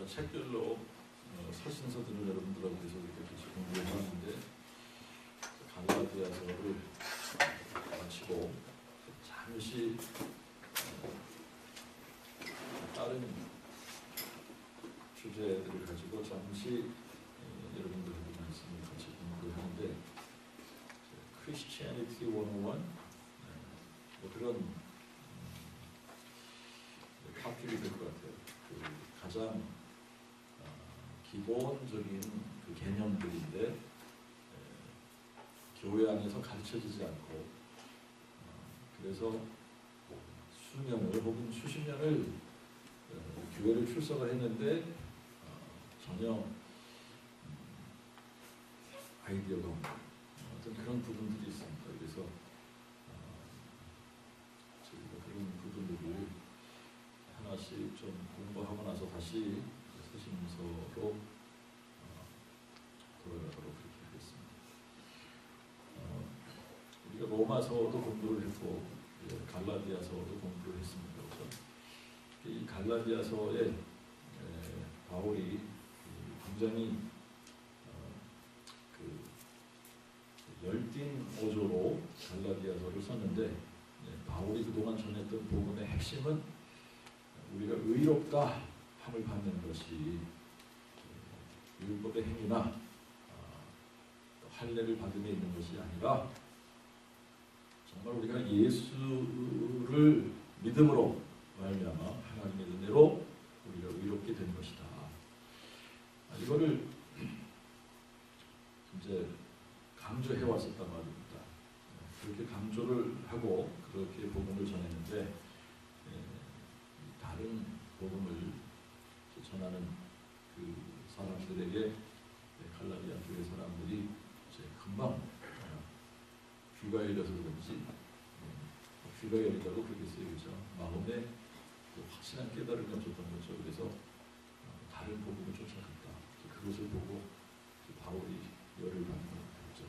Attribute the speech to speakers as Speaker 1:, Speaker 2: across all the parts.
Speaker 1: 책별로 서신서들을 여러분들하고 계속 이렇게 같이 공부해봤는데 갈라디아서를 마치고 잠시 다른 주제들을 가지고 잠시 여러분들하고 말씀을 같이 공부를 하는데 Christianity 101 뭐 그런 파트이 될 것 같아요. 그 가장 기본적인 그 개념들인데 교회 안에서 가르쳐지지 않고 그래서 수년을 혹은 수십 년을 교회를 출석을 했는데 전혀 아이디어가 없는 어떤 그런 부분들이 있습니다. 그래서 저희가 그런 부분들을 하나씩 좀 공부하고 나서 다시 서신서로 돌아가도록 그렇게 하겠습니다. 우리가 로마서도 공부를 했고 갈라디아서도 공부를 했습니다. 그래서 이 갈라디아서에 바울이 굉장히 그 열띤 어조로 갈라디아서를 썼는데 바울이 그동안 전했던 복음의 핵심은 우리가 의롭다 함을 받는 것이 율법의 행위나 할례를 받음에 있는 것이 아니라 정말 우리가 예수를 믿음으로 말미암아 하나님의 은혜로 우리가 의롭게 된 것이다. 이거를 이제 강조해 왔었단 말입니다. 그렇게 강조를 하고 그렇게 복음을 전했는데 다른 복음을 전하는 그 사람들에게 갈라디아 교회 사람들이 이제 금방 귀가 열려서 그런지 귀가 열린다고 그러겠어요. 그렇죠? 마음에 확실한 깨달음이 없었던 거죠. 그래서 다른 복음을 쫓아갔다. 그것을 보고 바울이 열을 받는 거죠.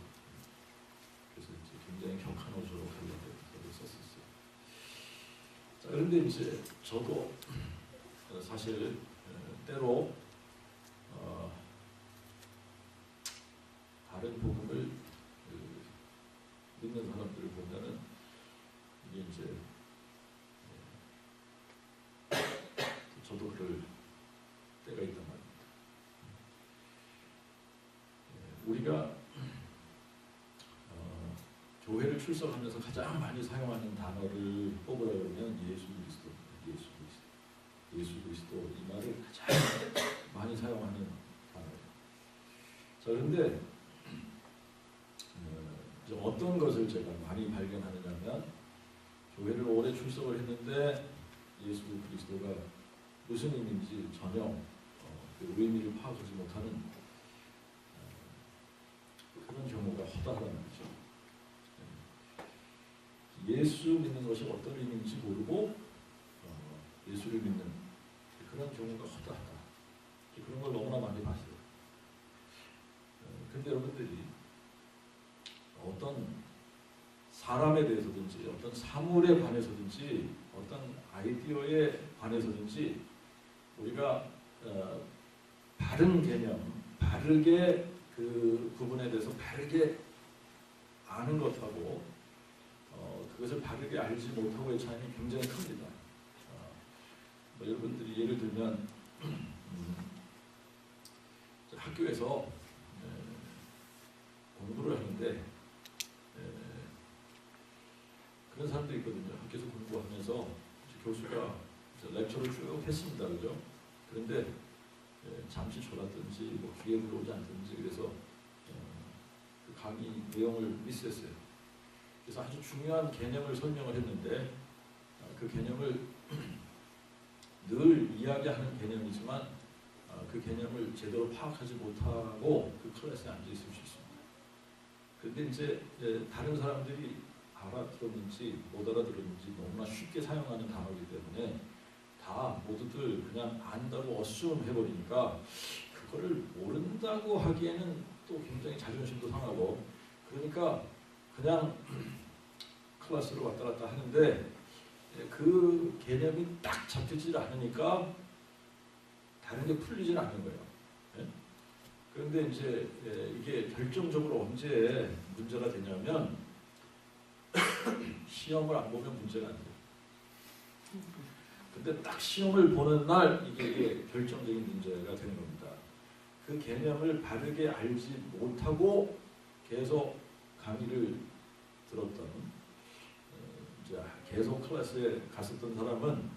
Speaker 1: 그래서 이제 굉장히 격한 어조로 갈라디아서를 썼었어요. 자, 그런데 이제 저도 사실 때로 다른 복음을 믿는 사람들을 보면은 이게 이제 저도 그럴 때가 있단 말입니다. 우리가 교회를 출석하면서 가장 많이 사용하는 단어를 뽑으라 그러면 예수 그리스도, 예수 그리스도, 예수 그리스도 이 말을 가장 많이 사용하는 단어예요. 자, 그런데 어떤 것을 제가 많이 발견하느냐면 교회를 오래 출석을 했는데 예수 그리스도가 무슨 의미인지 전혀 그 의미를 파악하지 못하는 그런 경우가 허다하다는 거죠. 예수 믿는 것이 어떤 의미인지 모르고 예수를 믿는 그런 경우가 허다하다. 그런 걸 너무나 많이 봤어요. 그런데 여러분들이 어떤 사람에 대해서든지 어떤 사물에 관해서든지 어떤 아이디어에 관해서든지 우리가 바른 개념, 바르게 그 부분에 대해서 바르게 아는 것하고 그것을 바르게 알지 못하고의 차이는 굉장히 큽니다. 뭐 여러분들이 예를 들면 학교에서 공부를 하는데 그런 사람들이 있거든요. 학교에서 공부하면서 교수가 렉처를 쭉 했습니다. 그죠? 그런데 잠시 졸았든지 뭐 귀에 들어오지 않든지 그래서 그 강의 내용을 미스했어요. 그래서 아주 중요한 개념을 설명을 했는데 그 개념을 늘 이야기하는 개념이지만 그 개념을 제대로 파악하지 못하고 그 클래스에 앉아 있을 수 있습니다. 그런데 이제 다른 사람들이 알아들었는지 못 알아들었는지 너무나 쉽게 사용하는 단어이기 때문에 다 모두들 그냥 안다고 어수움 해버리니까 그거를 모른다고 하기에는 또 굉장히 자존심도 상하고 그러니까 그냥 클래스로 왔다 갔다 하는데 그 개념이 딱 잡히질 않으니까 다른 게 풀리진 않는 거예요. 예? 그런데 이제 이게 결정적으로 언제 문제가 되냐면 시험을 안 보면 문제가 안 돼요. 근데 딱 시험을 보는 날 이게 결정적인 문제가 되는 겁니다. 그 개념을 바르게 알지 못하고 계속 강의를 들었던 이제 계속 클래스에 갔었던 사람은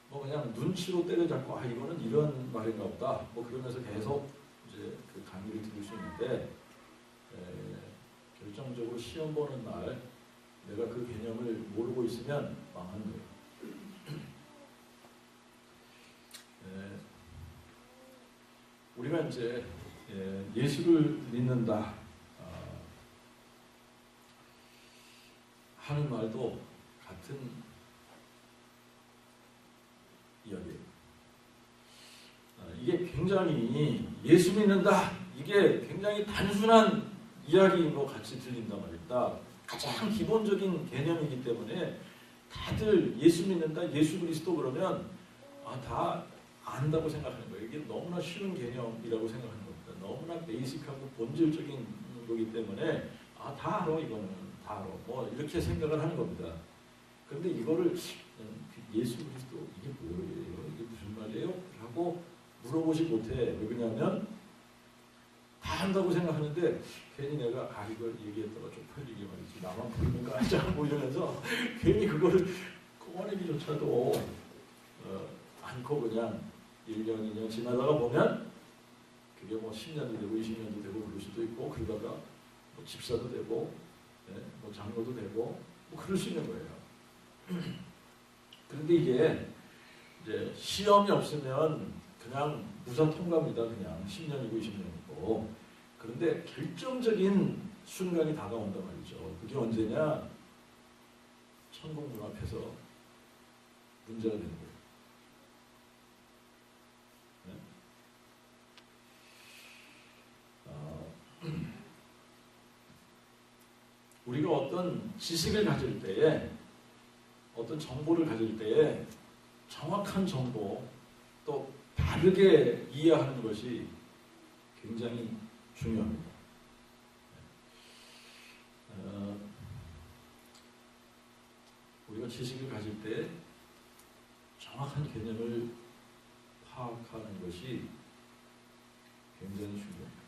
Speaker 1: 뭐 그냥 눈치로 때려잡고 이거는 이런 말인가 보다 뭐 그러면서 계속 이제 그 강의를 들을 수 있는데 결정적으로 시험 보는 날 내가 그 개념을 모르고 있으면 망한 거예요. 우리가 이제 예수를 믿는다 하는 말도 같은 이야기예요. 이게 굉장히 예수 믿는다 이게 굉장히 단순한 이야기로 같이 들린단 말입니다. 가장 기본적인 개념이기 때문에 다들 예수 믿는다 예수 그리스도 그러면 다 안다고 생각하는 거예요. 이게 너무나 쉬운 개념이라고 생각하는 겁니다. 너무나 베이직하고 본질적인 거기 때문에 다 알아 이거는 다 알아 뭐 이렇게 생각을 하는 겁니다. 그런데 이거를 예수 그리스도 이게 뭐예요? 이게 무슨 말이에요? 라고 물어보지 못해. 왜 그러냐면 다 한다고 생각하는데 괜히 내가 이걸 얘기했다가 쪽팔리게 말이지 나만 보이는 거 아니야? 뭐 이러면서 괜히 그거를 꺼내기조차도 않고 그냥 1년, 2년 지나다가 보면 그게 뭐 10년도 되고 20년도 되고 그럴 수도 있고 그러다가 뭐 집사도 되고 뭐 장로도 되고 뭐 그럴 수 있는 거예요. 그런데 이게 이제 시험이 없으면 그냥 무사 통과입니다. 그냥 10년이고 20년이고. 그런데 결정적인 순간이 다가온단 말이죠. 그게 언제냐? 천국 문 앞에서 문제가 되는 거예요. 우리가 어떤 지식을 가질 때에 어떤 정보를 가질 때에 정확한 정보 또 바르게 이해하는 것이 굉장히 중요합니다. 우리가 지식을 가질 때 정확한 개념을 파악하는 것이 굉장히 중요합니다.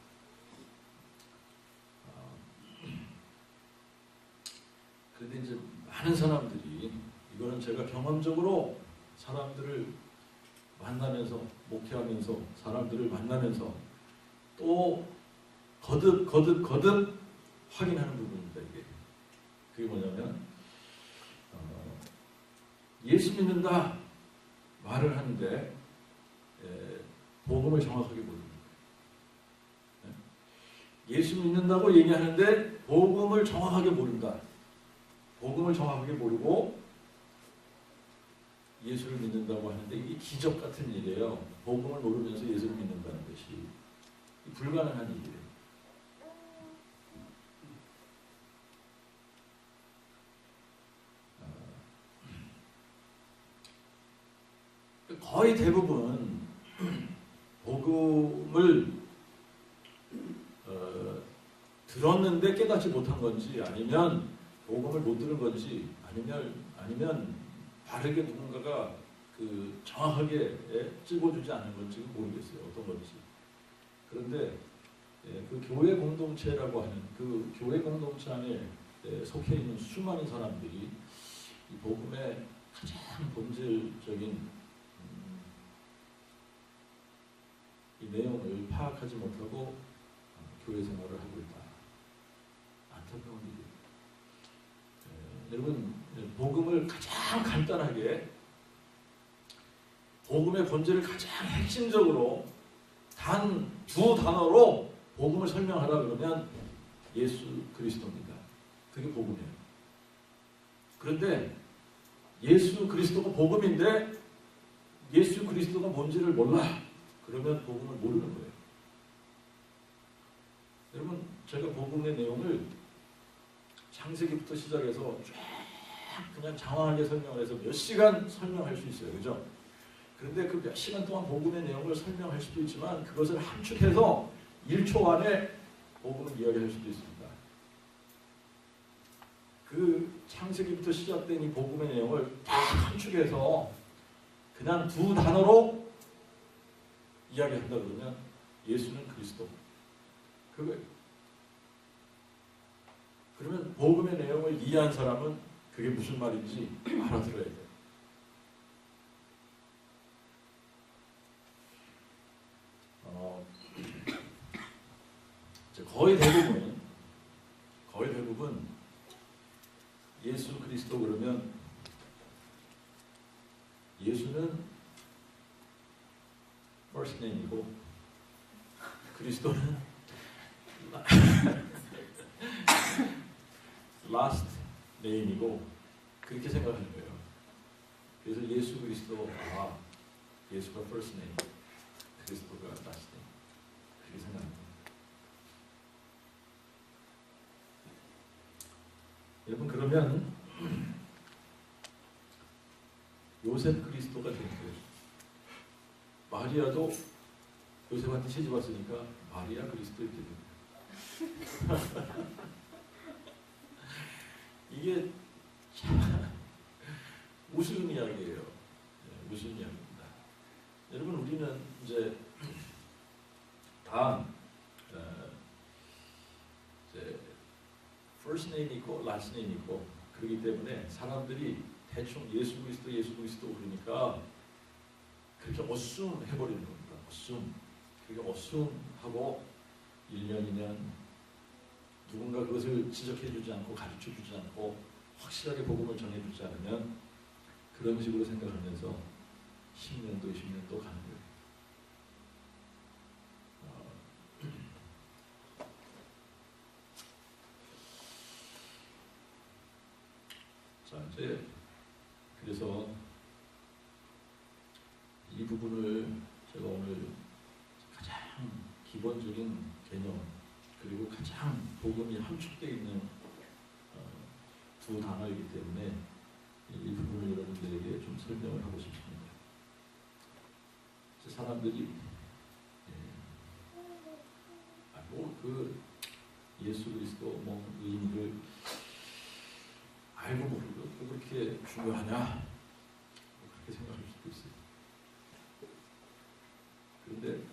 Speaker 1: 그런데 이제 많은 사람들이 이거는 제가 경험적으로 사람들을 만나면서 목회하면서 사람들을 만나면서 또 거듭 확인하는 부분입니다. 그게 뭐냐면 예수 믿는다 말을 하는데 복음을 정확하게 모릅니다. 예수 믿는다고 얘기하는데 복음을 정확하게 모른다. 복음을 정확하게 모르고 예수를 믿는다고 하는데 이게 기적 같은 일이에요. 복음을 모르면서 예수를 믿는다는 것이 불가능한 일이에요. 거의 대부분 복음을 들었는데 깨닫지 못한 건지 아니면 복음을 못 들은 건지 아니면 바르게 누군가가 정확하게 찍어주지 않은 건지 모르겠어요. 어떤 건지. 그런데 그 교회 공동체라고 하는 그 교회 공동체 안에 속해 있는 수많은 사람들이 이 복음의 가장 본질적인 이 내용을 파악하지 못하고 교회 생활을 하고 있다. 안타까운 일이에요. 여러분 복음을 가장 간단하게 복음의 본질을 가장 핵심적으로 단 두 단어로 복음을 설명하라 그러면 예수 그리스도입니다. 그게 복음이에요. 그런데 예수 그리스도가 복음인데 예수 그리스도가 뭔지를 몰라. 그러면 복음을 모르는 거예요. 여러분 제가 복음의 내용을 창세기부터 시작해서 쫙 그냥 장황하게 설명을 해서 몇 시간 설명할 수 있어요. 그죠? 그런데 그 몇 시간 동안 복음의 내용을 설명할 수도 있지만 그것을 함축해서 1초 안에 복음을 이야기할 수도 있습니다. 그 창세기부터 시작된 이 복음의 내용을 다 함축해서 그냥 두 단어로 이야기한다 그러면 예수는 그리스도. 그러면 복음의 내용을 이해한 사람은 그게 무슨 말인지 알아들어야 돼요. 거의 대부분 예수 그리스도 그러면 예수는 first name이고 그리스도는 last name이고 그렇게 생각하는 거예요. 그래서 예수 그리스도 예수가 first name, 그리스도가 last name 그렇게 생각합니다. 여러분 그러면 요셉 그리스도가 된 거예요. 마리아도 요셉한테 시집 왔으니까 마리아 그리스도 이렇게 됩니다. 이게 참 무슨 이야기예요? 무슨 이야기입니다. 여러분 우리는 이제 다 이제 first name 있고 last name 있고 그렇기 때문에 사람들이 대충 예수 그리스도 그러니까 그렇게 어쌔움 해버리는 겁니다. 어쌔움. 그게 어쌔움하고 1년 2년 누군가 그것을 지적해주지 않고 가르쳐주지 않고 확실하게 복음을 전해주지 않으면 그런 식으로 생각하면서 10년도 20년도 가는 거예요. 자 이제 그래서 이 부분을 제가 오늘 가장 기본적인 개념 그리고 가장 복음이 함축되어 있는 두 단어이기 때문에 이 부분을 여러분들에게 좀 설명을 하고 싶습니다. 사람들이 그 예수 그리스도 뭐 의미를 알고 모르고 그렇게 중요하냐 그렇게 생각할 수도 있어요. 그런데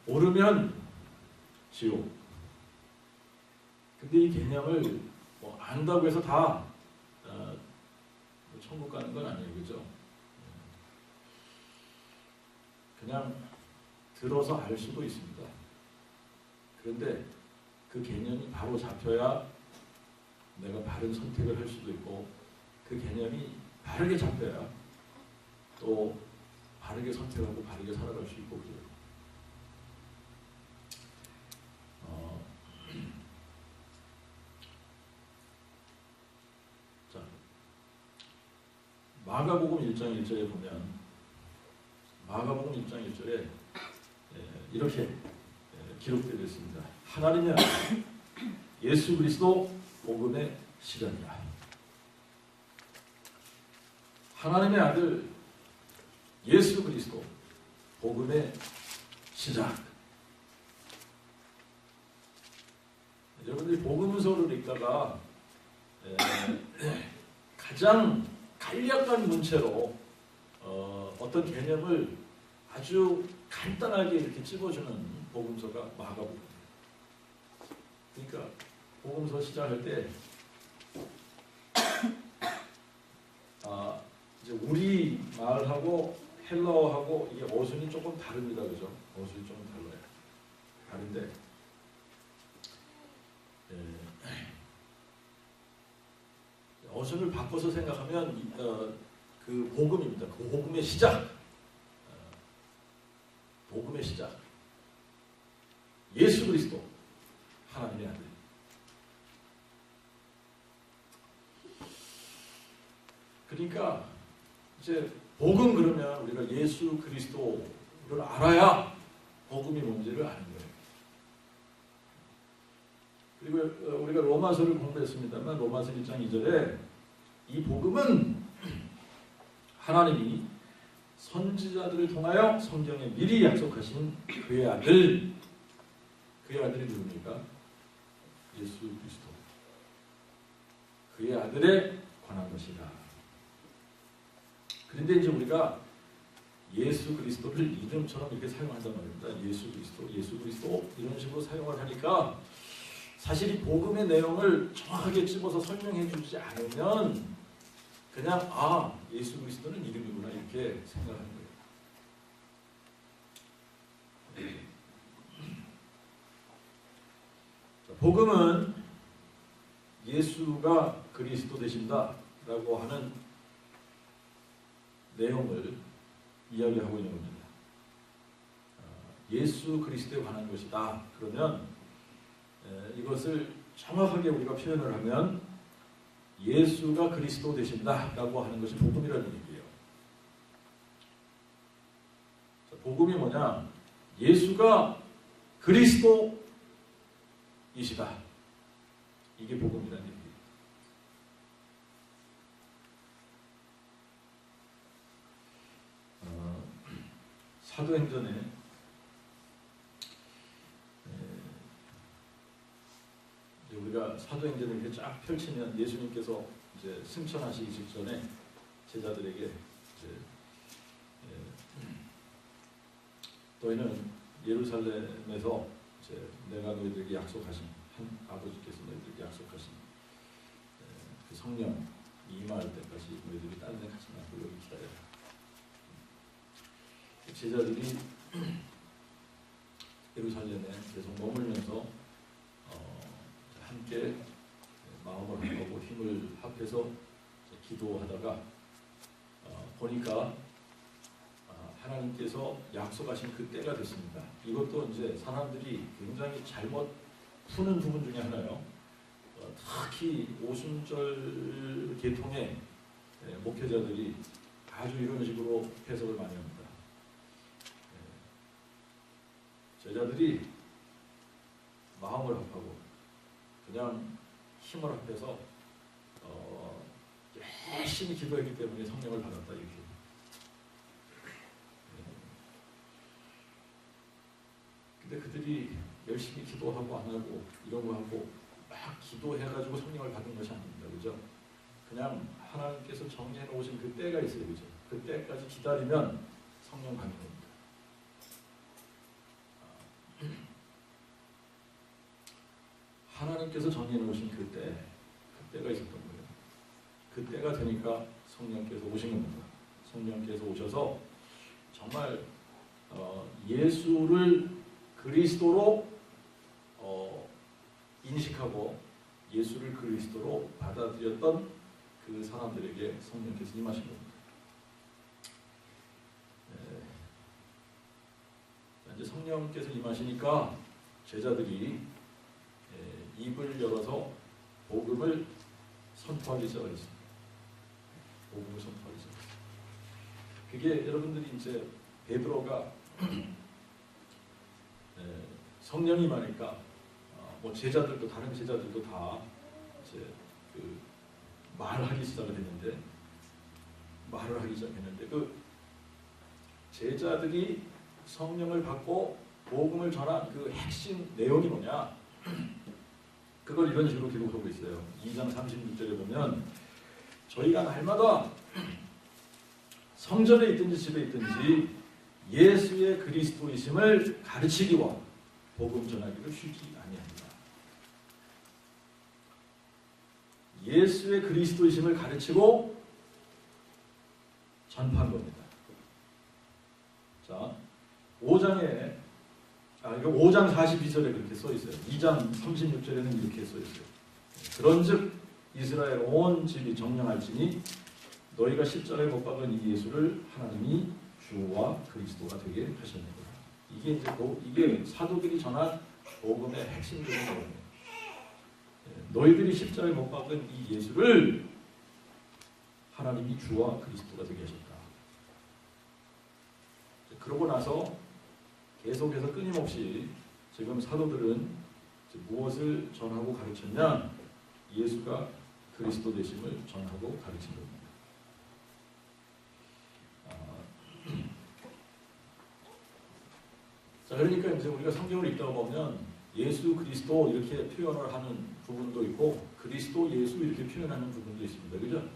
Speaker 1: 오르면 지옥. 근데 이 개념을 뭐 안다고 해서 다 천국 가는 건 아니에요, 그죠? 그냥 들어서 알 수도 있습니다. 그런데 그 개념이 바로 잡혀야 내가 바른 선택을 할 수도 있고 그 개념이 바르게 잡혀야 또 바르게 선택하고 바르게 살아갈 수 있고 그래요. 자, 마가복음 1장 1절에 보면 마가복음 1장 1절에 이렇게 기록되어 있습니다. 하나님의 아들 예수 그리스도 복음의 시작이라. 하나님의 아들 예수 그리스도 복음의 시작. 여러분들이 복음서를 읽다가 가장 간략한 문체로 어떤 개념을 아주 간단하게 이렇게 찝어주는 복음서가 마가복음이에요. 그러니까 복음서 시작할 때 이제 우리 말하고 헬라어하고 이게 어순이 조금 다릅니다, 그죠? 어순이 조금 달라요. 다른데 어순을 바꿔서 생각하면 그 복음입니다. 그 복음의 시작. 복음의 시작. 예수 그리스도 하나님의 아들. 그러니까 이제 복음 그러면 우리가 예수 그리스도를 알아야 복음이 뭔지를 아는 거예요. 그리고 우리가 로마서를 공부했습니다만 로마서 1장 2절에 이 복음은 하나님이 선지자들을 통하여 성경에 미리 약속하신 그의 아들, 그의 아들이 누굽니까? 예수 그리스도. 그의 아들에 관한 것이다. 그런데 이제 우리가 예수 그리스도를 이름처럼 이렇게 사용한단 말입니다. 예수 그리스도, 예수 그리스도 이런 식으로 사용을 하니까 사실 이 복음의 내용을 정확하게 집어서 설명해 주지 않으면 그냥 예수 그리스도는 이름이구나 이렇게 생각하는 거예요. 복음은 예수가 그리스도 되신다라고 하는 내용을 이야기하고 있는 겁니다. 예수 그리스도에 관한 것이다. 그러면 이것을 정확하게 우리가 표현을 하면 예수가 그리스도 되신다라고 하는 것이 복음이라는 얘기예요. 복음이 뭐냐? 예수가 그리스도이시다. 이게 복음이라는 얘기예요. 사도행전에 우리가 사도행전을 이렇게 쫙 펼치면 예수님께서 이제 승천하시기 직전에 제자들에게 너희는 예루살렘에서 이제 내가 너희들에게 약속하신 아버지께서 너희들에게 약속하신 그 성령 임할 때까지 너희들이 다른 데 가지 말고 여기 기다려라. 제자들이 예루살렘에 계속 머물면서 함께 마음을 합하고 힘을 합해서 기도하다가 보니까 하나님께서 약속하신 그 때가 됐습니다. 이것도 이제 사람들이 굉장히 잘못 푸는 부분 중에 하나요. 특히 오순절 계통의 목회자들이 아주 이런 식으로 해석을 많이 합니다. 제자들이 마음을 합하고 그냥 힘을 합해서 열심히 기도했기 때문에 성령을 받았다 이렇게. 근데 그들이 열심히 기도하고 안 하고 이런 거 하고 막 기도해가지고 성령을 받은 것이 아닙니다, 그죠? 그냥 하나님께서 정리해 놓으신 그 때가 있어요, 그죠? 그 때까지 기다리면 성령 받는 겁니다. 하나님께서 정해 놓으신 그때가 있었던 거예요. 그때가 되니까 성령께서 오신 겁니다. 성령께서 오셔서 정말 예수를 그리스도로 인식하고 예수를 그리스도로 받아들였던 그 사람들에게 성령께서 임하신 겁니다. 이제 성령께서 임하시니까 제자들이 입을 열어서 복음을 선포하기 시작했습니다. 복음을 선포하기 시작했습니다. 그게 여러분들이 이제 베드로가 성령이 임하니까 뭐 제자들도 다른 제자들도 다 이제 그 말하기 시작을 했는데 그 제자들이 성령을 받고 복음을 전한 그 핵심 내용이 뭐냐? 그걸 이런 식으로 기록하고 있어요. 2장 36절에 보면 저희가 날마다 성전에 있든지 집에 있든지 예수의 그리스도이심을 가르치기와 복음 전하기를 쉬지 아니합니다. 예수의 그리스도이심을 가르치고 전파한 겁니다. 자, 5장에 이거 5장 42절에 그렇게 써 있어요. 2장 36절에는 이렇게 써 있어요. 그런즉 이스라엘 온 집이 정령할지니 너희가 십자가에 못 박은 이 예수를 하나님이 주와 그리스도가 되게 하셨느니라. 이게 이제 이게 사도들이 전한 복음의 핵심적인 내용이에요. 너희들이 십자가에 못 박은 이 예수를 하나님이 주와 그리스도가 되게 하셨다. 그러고 나서 계속해서 끊임없이 지금 사도들은 무엇을 전하고 가르쳤냐? 예수가 그리스도 되심을 전하고 가르친 겁니다. 자, 그러니까 이제 우리가 성경을 읽다 보면 예수 그리스도 이렇게 표현을 하는 부분도 있고 그리스도 예수 이렇게 표현하는 부분도 있습니다. 그죠?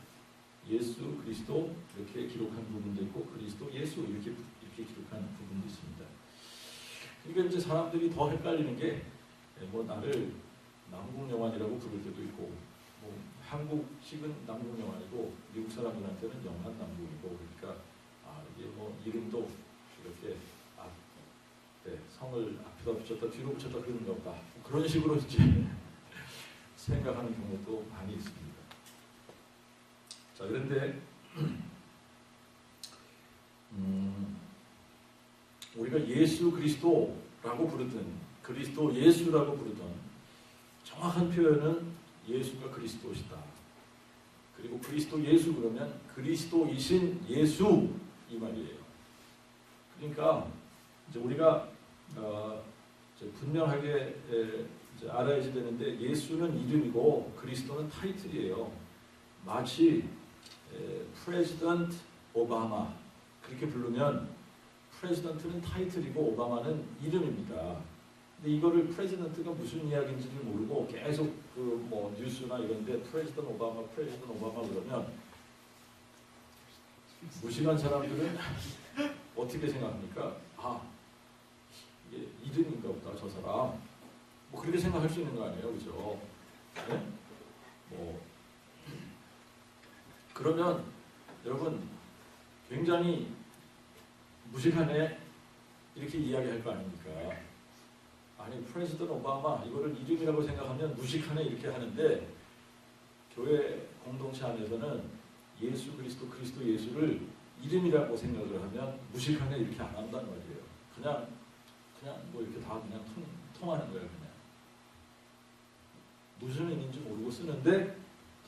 Speaker 1: 예수 그리스도 이렇게 기록한 부분도 있고 그리스도 예수 이렇게 기록한 부분도 있습니다. 그러니까 이제 사람들이 더 헷갈리는 게 뭐 나를 남궁 영환이라고 부를 때도 있고 뭐 한국식은 남궁 영환이고 미국 사람들한테는 영환 남궁이고 그러니까 이게 뭐 이름도 이렇게 성을 앞에다 붙였다 뒤로 붙였다 그러는가 보다 그런 식으로 이제 생각하는 경우도 많이 있습니다. 자, 그런데 우리가 예수 그리스도라고 부르든 그리스도 예수라고 부르든 정확한 표현은 예수가 그리스도시다. 그리고 그리스도 예수 그러면 그리스도이신 예수 이 말이에요. 그러니까 이제 우리가 이제 분명하게 이제 알아야지 되는데 예수는 이름이고 그리스도는 타이틀이에요. 마치 프레지던트 오바마 그렇게 부르면 프레지던트는 타이틀이고 오바마는 이름입니다. 근데 이거를 프레지던트가 무슨 이야기인지를 모르고 계속 그 뭐 뉴스나 이런데 프레지던트 오바마 그러면 무식한 사람들은 어떻게 생각합니까? 이게 이름인가 보다 저 사람. 뭐 그렇게 생각할 수 있는 거 아니에요, 그죠? 네? 뭐 그러면 여러분 굉장히 무식하네 이렇게 이야기할 거 아닙니까? 아니 프레지던트 오바마 이거를 이름이라고 생각하면 무식하네 이렇게 하는데 교회 공동체 안에서는 예수 그리스도 예수를 이름이라고 생각을 하면 무식하네 이렇게 안 한다는 말이에요. 그냥 뭐 이렇게 다 그냥 통하는 거예요. 그냥 무슨 의미인지 모르고 쓰는데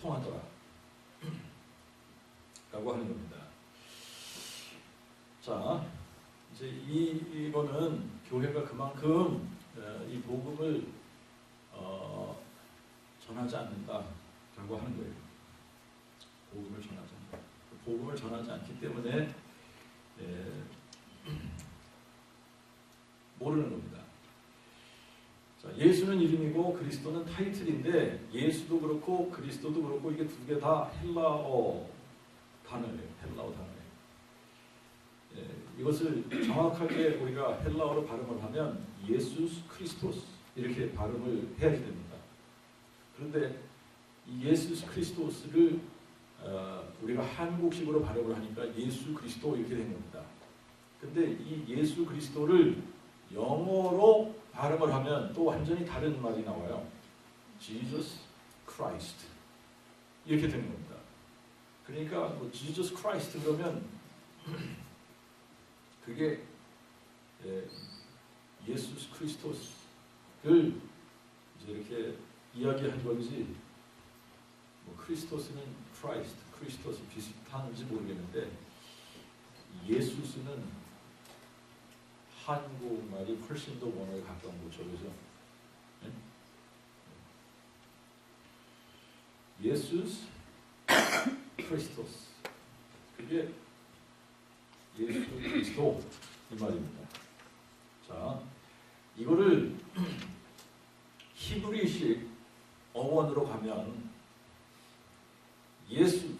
Speaker 1: 통하더라 라고 하는 겁니다. 자, 이제 이거는 교회가 그만큼 이 복음을 전하지 않는다라고 하는 거예요. 복음을 전하지 않는다. 복음을 전하지 않기 때문에 모르는 겁니다. 자, 예수는 이름이고 그리스도는 타이틀인데 예수도 그렇고 그리스도도 그렇고 이게 두 개 다 헬라어 단어예요. 이것을 정확하게 우리가 헬라어로 발음을 하면 예수스 크리스토스 이렇게 발음을 해야 됩니다. 그런데 이 예수스 크리스토스를 우리가 한국식으로 발음을 하니까 예수 그리스도 이렇게 된 겁니다. 근데 이 예수 그리스도를 영어로 발음을 하면 또 완전히 다른 말이 나와요. Jesus Christ 이렇게 되는 겁니다. 그러니까 뭐 Jesus Christ 그러면 그게 예수 그리스도를 이제 이렇게 이야기한 건지 뭐 크리스토스는 Christ, 크리스토스 비슷한지 모르겠는데 예수스는 한국말이 훨씬 더 원어에 가까운 거죠, 그죠? 네? 예수스 크리스토스 그게 예수 그리스도 이 말입니다. 자, 이거를 히브리식 어원으로 가면 예수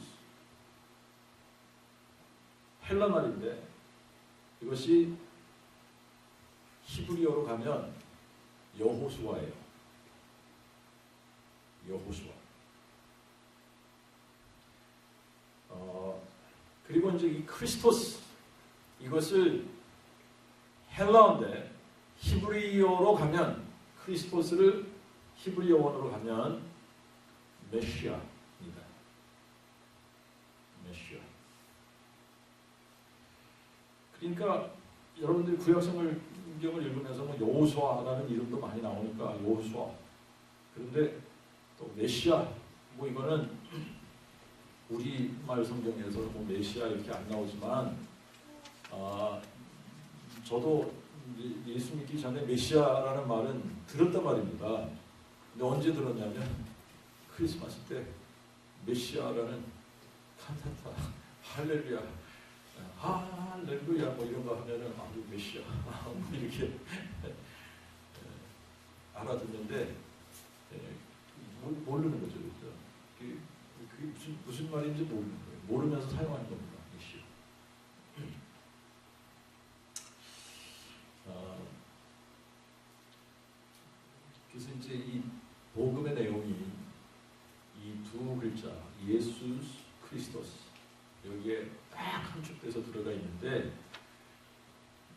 Speaker 1: 헬라 말인데 이것이 히브리어로 가면 여호수아예요. 여호수아. 그리고 이제 이 크리스토스 이것을 헬라어인데 히브리어로 가면 크리스토스를 히브리어 원어로 가면 메시아입니다. 메시아. 그러니까 여러분들이 구약성경을 읽으면서 뭐 여호수아라는 이름도 많이 나오니까 여호수아. 그런데 또 메시아 뭐 이거는 우리말 성경에서 뭐 메시아 이렇게 안 나오지만 저도 예수 믿기 전에 메시아라는 말은 들었단 말입니다. 근데 언제 들었냐면 크리스마스 때 메시아라는 칸타타 할렐루야 할렐루야 뭐 이런 거 하면은 아주 메시아 이렇게 알아듣는데 모르는 거죠, 그렇죠? 그게 무슨 말인지 모르는 거예요. 모르면서 사용하는 겁니다, 메시아. 그래서 이제 이 복음의 내용이 이 두 글자 예수 크리스토스 여기에 딱 함축돼서 들어가 있는데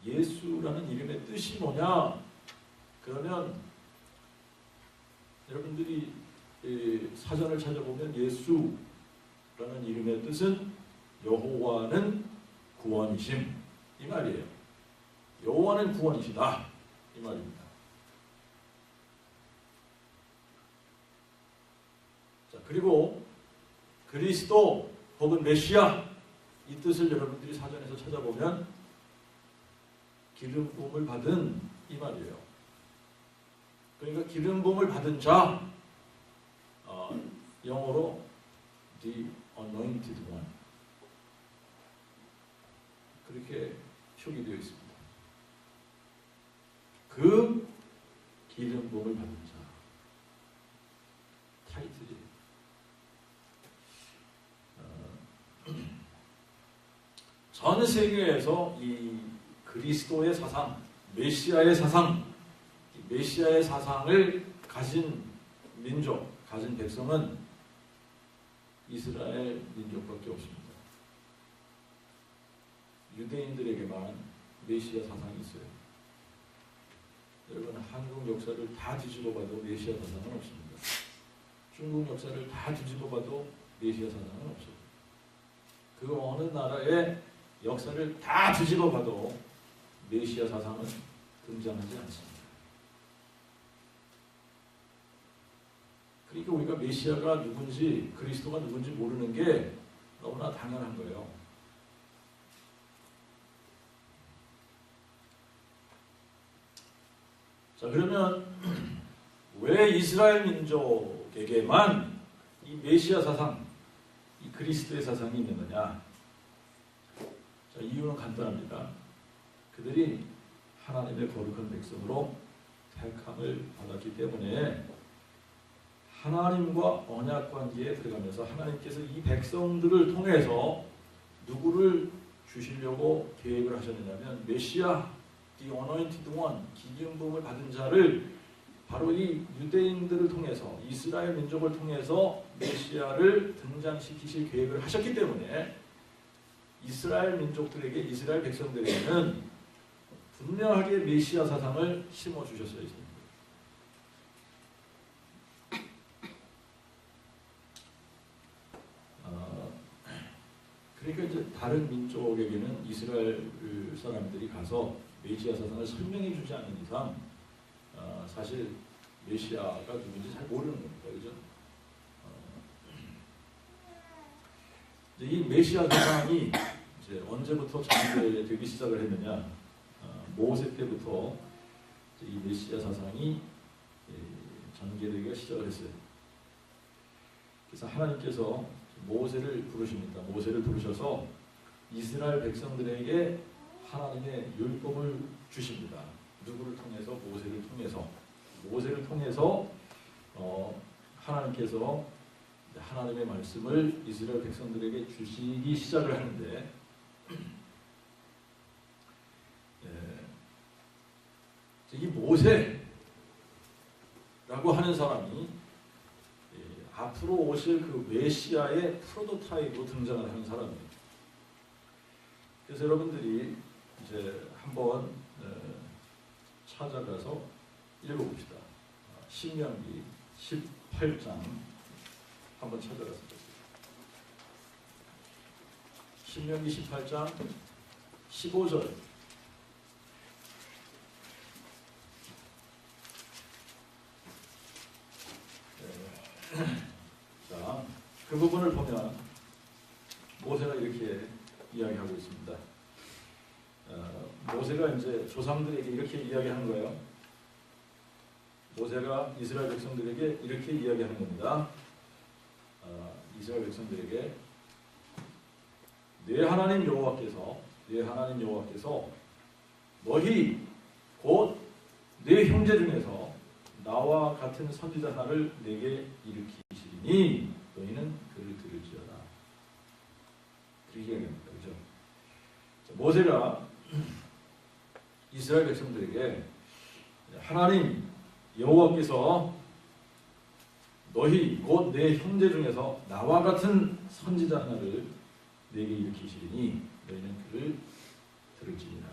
Speaker 1: 예수라는 이름의 뜻이 뭐냐? 그러면 여러분들이 사전을 찾아보면 예수라는 이름의 뜻은 여호와는 구원이심 이 말이에요. 여호와는 구원이시다 이 말입니다. 자, 그리고 그리스도 혹은 메시아 이 뜻을 여러분들이 사전에서 찾아보면 기름 부음을 받은 이 말이에요. 그러니까 기름 부음을 받은 자, 영어로 the anointed one 그렇게 표기되어 있습니다. 그 기름 부음을 받은 자 타이틀이 전 세계에서 이 그리스도의 사상, 메시아의 사상, 이 메시아의 사상을 가진 민족, 가진 백성은 이스라엘 민족밖에 없습니다. 유대인들에게만 메시아 사상이 있어요. 여러분 한국 역사를 다 뒤집어봐도 메시아 사상은 없습니다. 중국 역사를 다 뒤집어봐도 메시아 사상은 없어요. 그 어느 나라의 역사를 다 뒤집어봐도 메시아 사상은 등장하지 않습니다. 그러니까 우리가 메시아가 누군지 그리스도가 누군지 모르는 게 너무나 당연한 거예요. 자, 그러면 왜 이스라엘 민족에게만 이 메시아 사상, 이 그리스도의 사상이 있는 거냐? 자, 이유는 간단합니다. 그들이 하나님의 거룩한 백성으로 택함을 받았기 때문에 하나님과 언약 관계에 들어가면서 하나님께서 이 백성들을 통해서 누구를 주시려고 계획을 하셨느냐면 메시아, the anointed one, 기름 부음을 받은 자를 바로 이 유대인들을 통해서 이스라엘 민족을 통해서 메시아를 등장시키실 계획을 하셨기 때문에 이스라엘 민족들에게 이스라엘 백성들에게는 분명하게 메시아 사상을 심어주셨어야 했습니다. 그러니까 이제 다른 민족에게는 이스라엘 사람들이 가서 메시아 사상을 설명해 주지 않는 이상 사실 메시아가 누군지 잘 모르는 겁니다. 그죠? 이 메시아 사상이 이제 언제부터 전개되기 시작을 했느냐? 모세 때부터 이 메시아 사상이 전개되기가 시작을 했어요. 그래서 하나님께서 모세를 부르십니다. 모세를 부르셔서 이스라엘 백성들에게 하나님의 율법을 주십니다. 누구를 통해서? 모세를 통해서 하나님께서 하나님의 말씀을 이스라엘 백성들에게 주시기 시작을 하는데 이 모세라고 하는 사람이 앞으로 오실 그 메시아의 프로토타입으로 등장을 하는 사람이에요. 그래서 여러분들이 이제 한번 찾아가서 읽어봅시다. 신명기 18장 한번 찾아가서 신명기 18장 15절 자, 그 부분을 보면 모세가 이렇게 이야기하고 있습니다. 모세가 이제 조상들에게 이렇게 이야기하는 거예요. 모세가 이스라엘 백성들에게 이렇게 이야기하는 겁니다. 이스라엘 백성들에게 네 하나님 여호와께서 너희 곧 네 형제 중에서 나와 같은 선지자 하나를 내게 일으키시리니 너희는 그를 들을지어다. 그렇게 얘기합니다. 그죠? 모세가 이스라엘 백성들에게 하나님 여호와께서 너희 곧 내 형제 중에서 나와 같은 선지자 하나를 내게 일으키시리니 너희는 그를 들을지니라.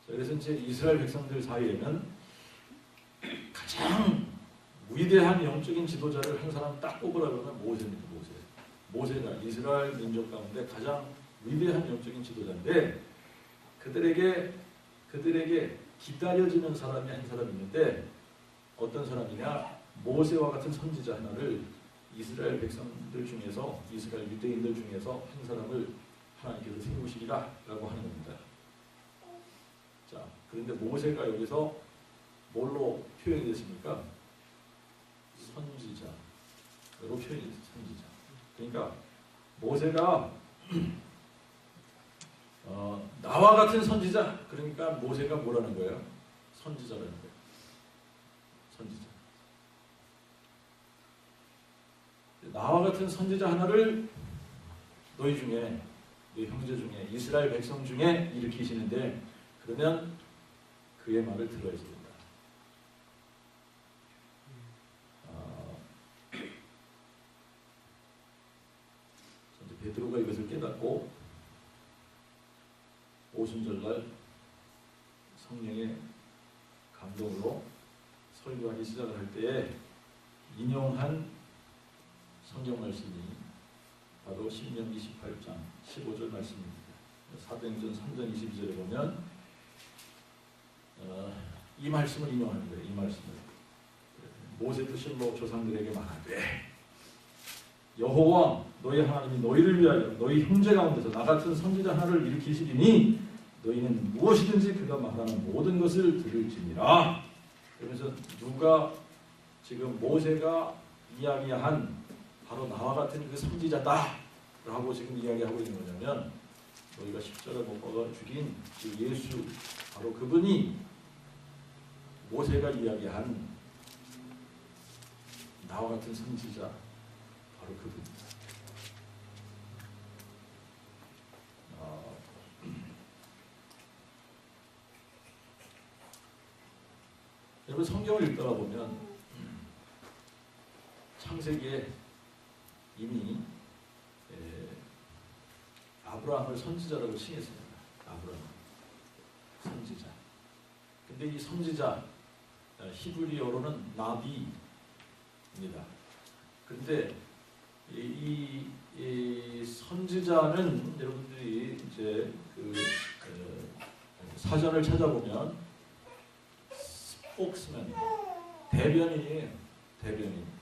Speaker 1: 그래서 이제 이스라엘 백성들 사이에는 가장 위대한 영적인 지도자를 한 사람 딱 꼽으라 그러면 모세입니다. 모세가 이스라엘 민족 가운데 가장 위대한 영적인 지도자인데 그들에게 기다려지는 사람이 한 사람이 있는데 어떤 사람이냐? 모세와 같은 선지자 하나를 이스라엘 백성들 중에서 이스라엘 유대인들 중에서 한 사람을 하나님께서 세우시리라 라고 하는 겁니다. 자, 그런데 모세가 여기서 뭘로 표현이 됐습니까? 선지자로 표현이 됐어요. 선지자. 그러니까 모세가 나와 같은 선지자. 그러니까 모세가 뭐라는 거예요? 선지자라는 거예요. 선지자. 나와 같은 선지자 하나를 너희 중에, 너희 형제 중에, 이스라엘 백성 중에 일으키시는데 그러면 그의 말을 들어야 됩니다. 베드로가 이것을 깨닫고 오순절날 성령의 감동으로 설교하기 시작을 할 때에 인용한 성경 말씀이 바로 신명기 18장 15절 말씀입니다. 사도행전 3장 22절에 보면 이 말씀을 인용하는 거예요. 이 말씀을 모세도 실로 조상들에게 말하되 여호와 너희 하나님이 너희를 위하여 너희 형제 가운데서 나 같은 선지자 하나를 일으키시리니 너희는 무엇이든지 그가 말하는 모든 것을 들을지니라. 그러면서 누가 지금 모세가 이야기한 바로 나와 같은 그 선지자다 라고 지금 이야기하고 있는 거냐면 너희가 십자가 못 박아 죽인 그 예수 바로 그분이 모세가 이야기한 나와 같은 선지자 바로 그분입니다. 여러분 성경을 읽다가 보면 창세기에 이미 아브라함을 선지자라고 칭했습니다. 아브라함 선지자. 근데 이 선지자 히브리어로는 나비입니다. 근데 이 선지자는 여러분들이 이제 사전을 찾아보면 스포크스맨 대변인이에요. 대변인.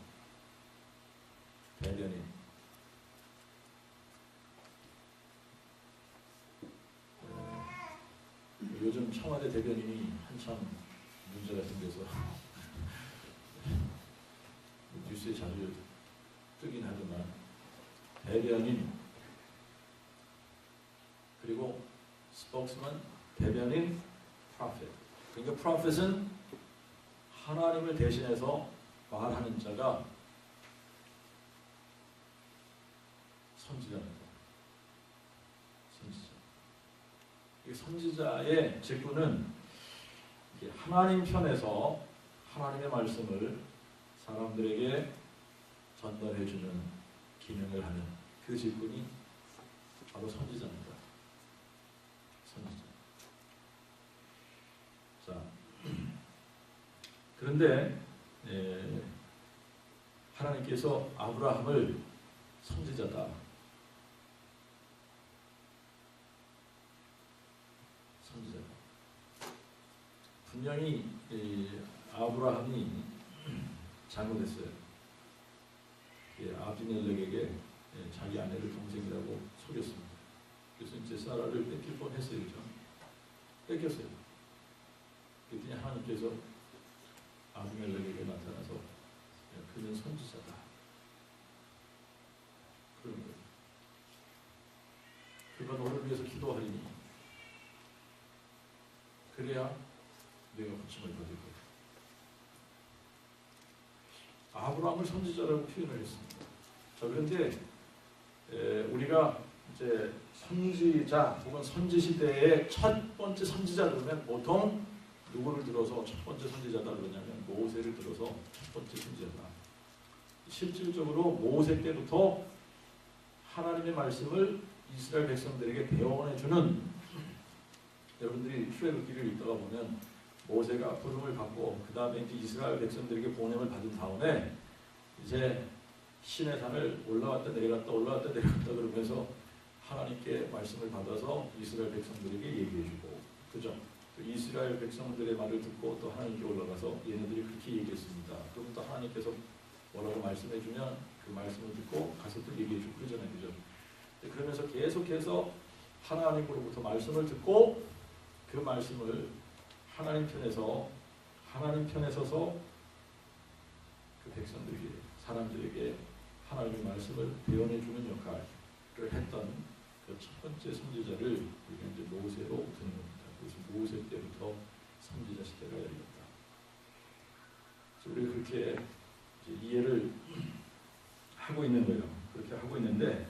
Speaker 1: 요즘 청와대 대변인이 한참 문제가 생겨서 뉴스에 자주 뜨긴 하지만 대변인 그리고 스포크스맨 대변인 프로페트. 그러니까 프로페트는 하나님을 대신해서 말하는 자가 선지자입니다. 이 선지자의 직분은 하나님 편에서 하나님의 말씀을 사람들에게 전달해주는 기능을 하는 그 직분이 바로 선지자입니다. 선지자. 자, 그런데 하나님께서 아브라함을 선지자다. 선지자다. 분명히 아브라함이 잘못했어요. 아비멜렉에게 자기 아내를 동생이라고 속였습니다. 그래서 이제 사라를 뺏길 뻔했어요. 그죠? 뺏겼어요. 그랬더니 하나님께서 아비멜렉에게 나타나서 그는 선지자다. 그런 거예요. 고침을 받을 거예요. 아브라함을 선지자라고 표현을 했습니다. 자, 그런데 우리가 이제 선지자 혹은 선지 시대의 첫 번째 선지자 그러면 보통 누구를 들어서 첫 번째 선지자다 그러냐면 모세를 들어서 첫 번째 선지자다. 실질적으로 모세 때부터 하나님의 말씀을 이스라엘 백성들에게 배워내주는, 여러분들이 출애굽기를 읽다가 보면 모세가 부름을 받고 그 다음에 이제 이스라엘 백성들에게 보냄을 받은 다음에 이제 신의 산을 올라갔다 내려갔다 올라갔다 내려갔다 그러면서 하나님께 말씀을 받아서 이스라엘 백성들에게 얘기해주고, 그죠? 또 이스라엘 백성들의 말을 듣고 또 하나님께 올라가서 얘네들이 그렇게 얘기했습니다. 그럼 또 하나님께서 뭐라고 말씀해주면 그 말씀을 듣고 가서 또 얘기해주고 그러잖아요, 그죠? 그러면서 계속해서 하나님으로부터 말씀을 듣고 그 말씀을 하나님 편에 서서 그 백성들에게, 사람들에게 하나님의 말씀을 배워내주는 역할을 했던 그 첫 번째 선지자를 우리가 이제 모세로 듣는 겁니다. 그래서 모세 때부터 선지자 시대가 열렸다. 우리가 그렇게 이제 이해를 하고 있는 거예요. 그렇게 하고 있는데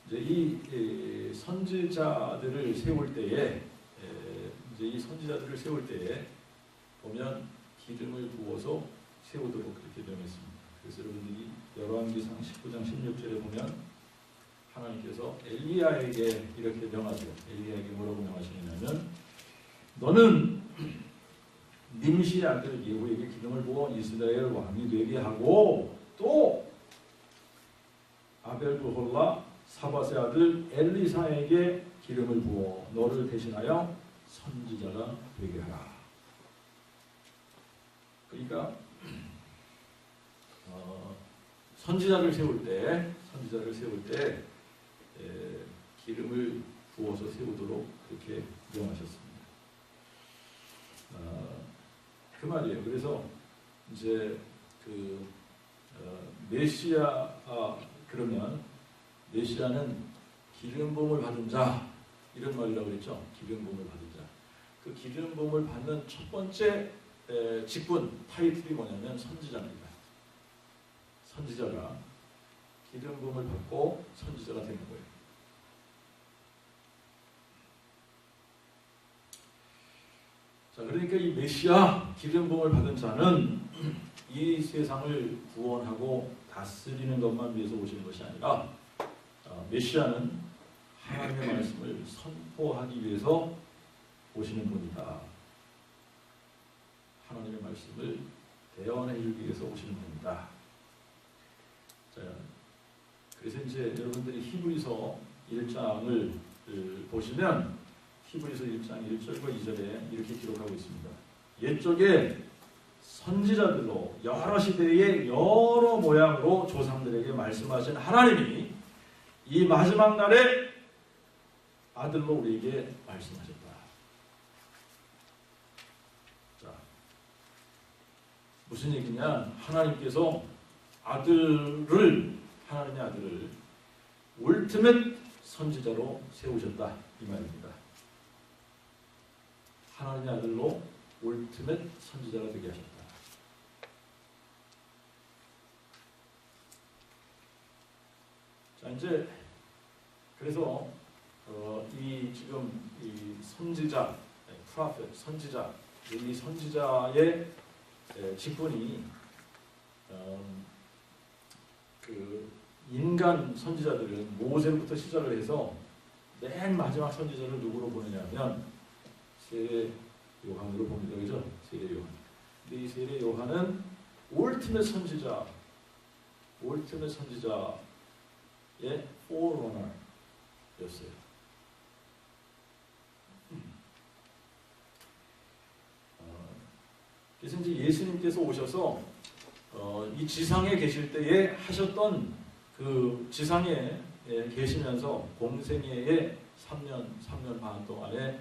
Speaker 1: 이제 이 선지자들을 세울 때에 보면 기름을 부어서 세우도록 그렇게 명했습니다. 그래서 여러분들이 열왕기상 19장 16절에 보면 하나님께서 엘리야에게 이렇게 명하죠. 엘리야에게 뭐라고 명하시냐면 너는 님시의 아들 예후에게 기름을 부어 이스라엘 왕이 되게 하고 또 아벨브홀라 사밧의 아들 엘리사에게 기름을 부어 너를 대신하여 선지자가 되게 하라. 그러니까 선지자를 세울 때 기름을 부어서 세우도록 그렇게 명하셨습니다. 그 말이에요. 그래서 이제 그 메시아 그러면 메시아는 기름 부음을 받은 자 이런 말이라고 그랬죠. 기름 부음을 받은 자. 그 기름 부음을 받는 첫 번째 직분 타이틀이 뭐냐면 선지자입니다. 선지자가 기름 부음을 받고 선지자가 되는 거예요. 자, 그러니까 이 메시아 기름 부음을 받은 자는 이 세상을 구원하고 다스리는 것만 위해서 오시는 것이 아니라 메시아는 하나님의 말씀을 선포하기 위해서 오시는 분이다. 하나님의 말씀을 대언해 주기 위해서 오시는 분이다. 자, 그래서 이제 여러분들이 히브리서 1장을 보시면 히브리서 1장 1절과 2절에 이렇게 기록하고 있습니다. 옛적에 선지자들로 여러 시대의 여러 모양으로 조상들에게 말씀하신 하나님이 이 마지막 날에 아들로 우리에게 말씀하셨다. 자, 무슨 얘기냐? 하나님께서 하나님의 아들을 울티밋 선지자로 세우셨다 이 말입니다. 하나님의 아들로 울티밋 선지자가 되게 하셨다. 자, 이제 그래서 지금 이 선지자, 프로페트, 선지자, 이 선지자의 직분이 그 인간 선지자들은 모세부터 시작을 해서 맨 마지막 선지자를 누구로 보느냐면 세례 요한으로 봅니다. 그죠? 세례 요한. 근데 이 세례 요한은 울티밋 선지자의 포러너였어요. 그래서 이제 예수님께서 오셔서 이 지상에 계실 때에 하셨던 그 지상에 계시면서 공생애의 3년 반 동안의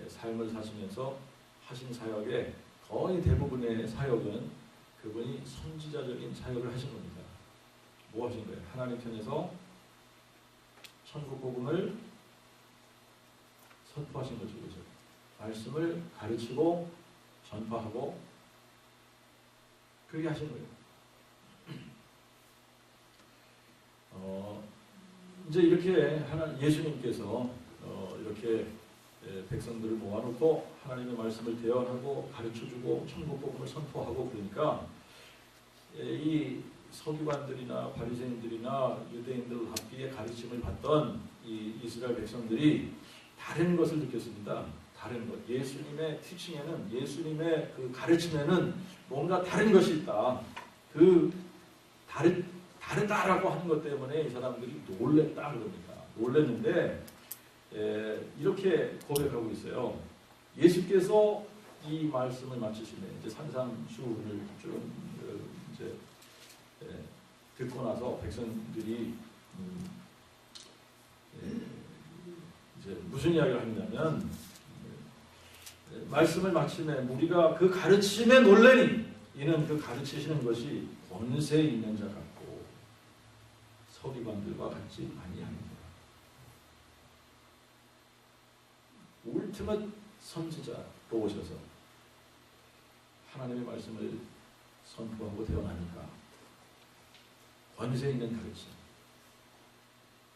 Speaker 1: 삶을 사시면서 하신 사역의 거의 대부분의 사역은 그분이 선지자적인 사역을 하신 겁니다. 뭐 하신 거예요? 하나님 편에서 천국 복음을 선포하신 거죠. 그죠? 말씀을 가르치고 전파하고 그렇게 하신 거예요. 이제 이렇게 예수님께서 이렇게 백성들을 모아놓고 하나님의 말씀을 대언하고 가르쳐주고 천국 복음을 선포하고 그러니까 이 서기관들이나 바리새인들이나 유대인들 합기에 가르침을 받던 이 이스라엘 백성들이 다른 것을 느꼈습니다. 다른 것. 예수님의 티칭에는, 예수님의 그 가르침에는 뭔가 다른 것이 있다. 그 다르다라고 하는 것 때문에 이 사람들이 놀랬다 그럽니다. 놀랬는데 이렇게 고백하고 있어요. 예수께서 이 말씀을 마치시면 이제 산상수훈을 좀 이제 듣고 나서 백성들이 이제 무슨 이야기를 하느냐면 말씀을 마침에 우리가 그 가르침에 놀래니 이는 그 가르치시는 것이 권세 있는 자 같고 서기관들과 같지 아니합니다. 울티밋 선지자로 오셔서 하나님의 말씀을 선포하고 대언하니까 권세 있는 가르침,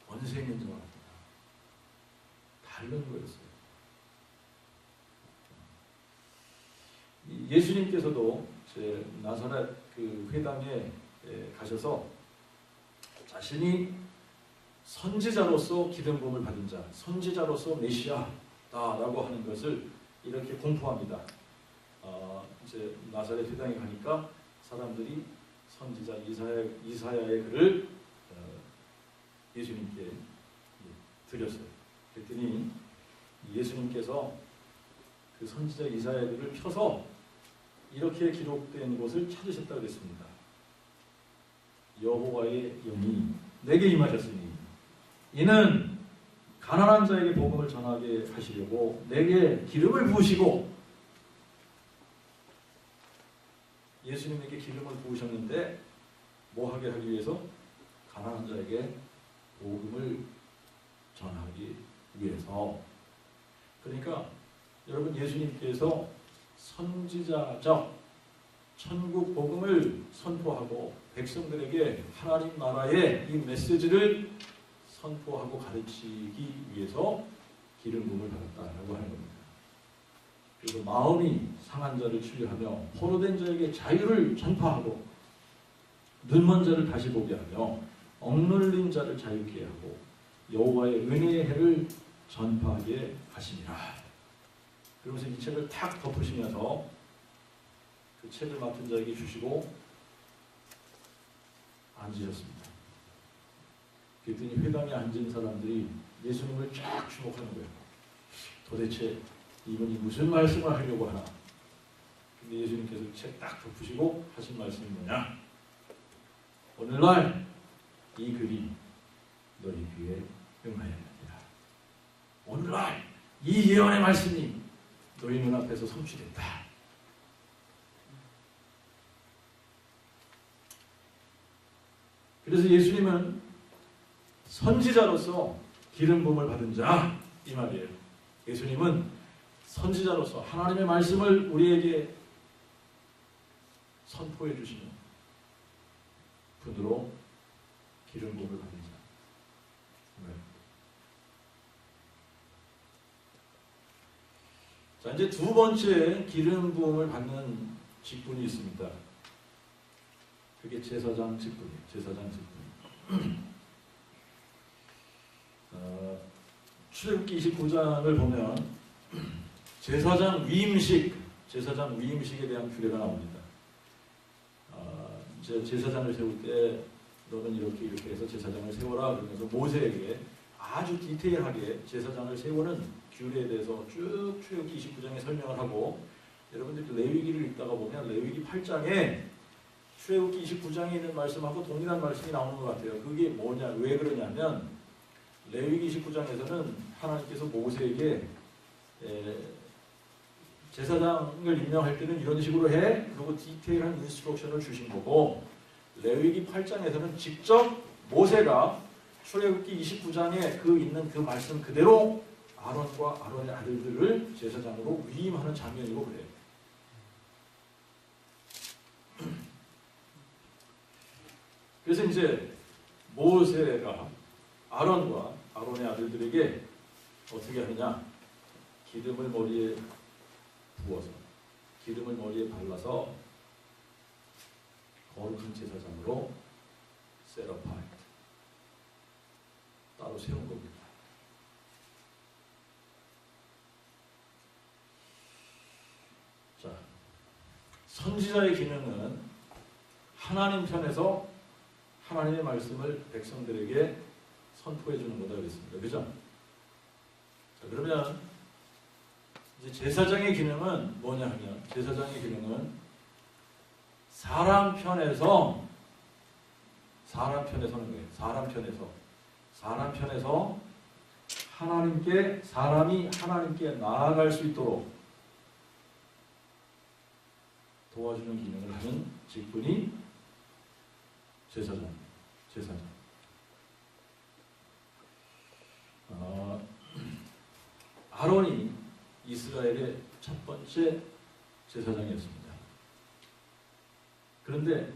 Speaker 1: 권세 있는 자와 같다. 다른 거였어요. 예수님께서도 나사렛 그 회당에 가셔서 자신이 선지자로서 기름 부음을 받은 자, 선지자로서 메시아다라고 하는 것을 이렇게 공포합니다. 이제 나사렛 회당에 가니까 사람들이 선지자 이사야의 글을 예수님께 드렸어요. 그랬더니 예수님께서 그 선지자 이사야의 글을 펴서 이렇게 기록된 곳을 찾으셨다고 했습니다. 여호와의 영이 내게 임하셨으니 이는 가난한 자에게 복음을 전하게 하시려고 내게 기름을 부으시고, 예수님에게 기름을 부으셨는데 뭐 하게 하기 위해서? 가난한 자에게 복음을 전하기 위해서. 그러니까 여러분, 예수님께서 선지자적 천국 복음을 선포하고 백성들에게 하나님 나라의 이 메시지를 선포하고 가르치기 위해서 기름 부음을 받았다라고 하는 겁니다. 그리고 마음이 상한 자를 치유하며 포로된 자에게 자유를 전파하고 눈먼 자를 다시 보게 하며 억눌린 자를 자유케 하고 여호와의 은혜의 해를 전파하게 하시니라. 그러면서 이 책을 탁 덮으시면서 그 책을 맡은 자에게 주시고 앉으셨습니다. 그랬더니 회당에 앉은 사람들이 예수님을 쫙 주목하는 거예요. 도대체 이분이 무슨 말씀을 하려고 하나? 근데 예수님께서 책 딱 덮으시고 하신 말씀이 뭐냐? 오늘날 이 글이 너희 귀에 응하였느니라. 오늘날 이 예언의 말씀이 너희 눈앞에서 성취됐다. 그래서 예수님은 선지자로서 기름 부음을 받은 자, 이 말이에요. 예수님은 선지자로서 하나님의 말씀을 우리에게 선포해 주시는 분으로 기름 부음을 받은 자. 자, 이제 두 번째 기름 부음을 받는 직분이 있습니다. 그게 제사장 직분이에요. 제사장 직분. 출애굽기 29장을 보면 제사장 위임식에 대한 규례가 나옵니다. 제사장을 세울 때 너는 이렇게 해서 제사장을 세워라 그러면서 모세에게 아주 디테일하게 제사장을 세우는 규례에 대해서 쭉 출애굽기 29장에 설명을 하고, 여러분들이 레위기를 읽다가 보면 레위기 8장에 출애굽기 29장에 있는 말씀하고 동일한 말씀이 나오는 것 같아요. 그게 뭐냐, 왜 그러냐면 레위기 29장에서는 하나님께서 모세에게 제사장을 임명할 때는 이런 식으로 해, 그리고 디테일한 인스트럭션을 주신 거고, 레위기 8장에서는 직접 모세가 출애굽기 29장에 있는 그 말씀 그대로 아론과 아론의 아들들을 제사장으로 위임하는 장면이고 그래요. 그래서 이제 모세가 아론과 아론의 아들들에게 어떻게 하느냐? 기름을 머리에 부어서 기름을 머리에 발라서 거룩한 제사장으로 세라파이트 따로 세운 겁니다. 자, 선지자의 기능은 하나님 편에서 하나님의 말씀을 백성들에게 선포해 주는 거다 그랬습니다. 그죠? 자, 그러면 이제 제사장의 기능은 뭐냐 하면, 제사장의 기능은 사람 편에서 하는 거예요. 사람 편에서 사람이 하나님께 나아갈 수 있도록 도와주는 기능을 하는 직분이 제사장. 아론이 이스라엘의 첫 번째 제사장이었습니다. 그런데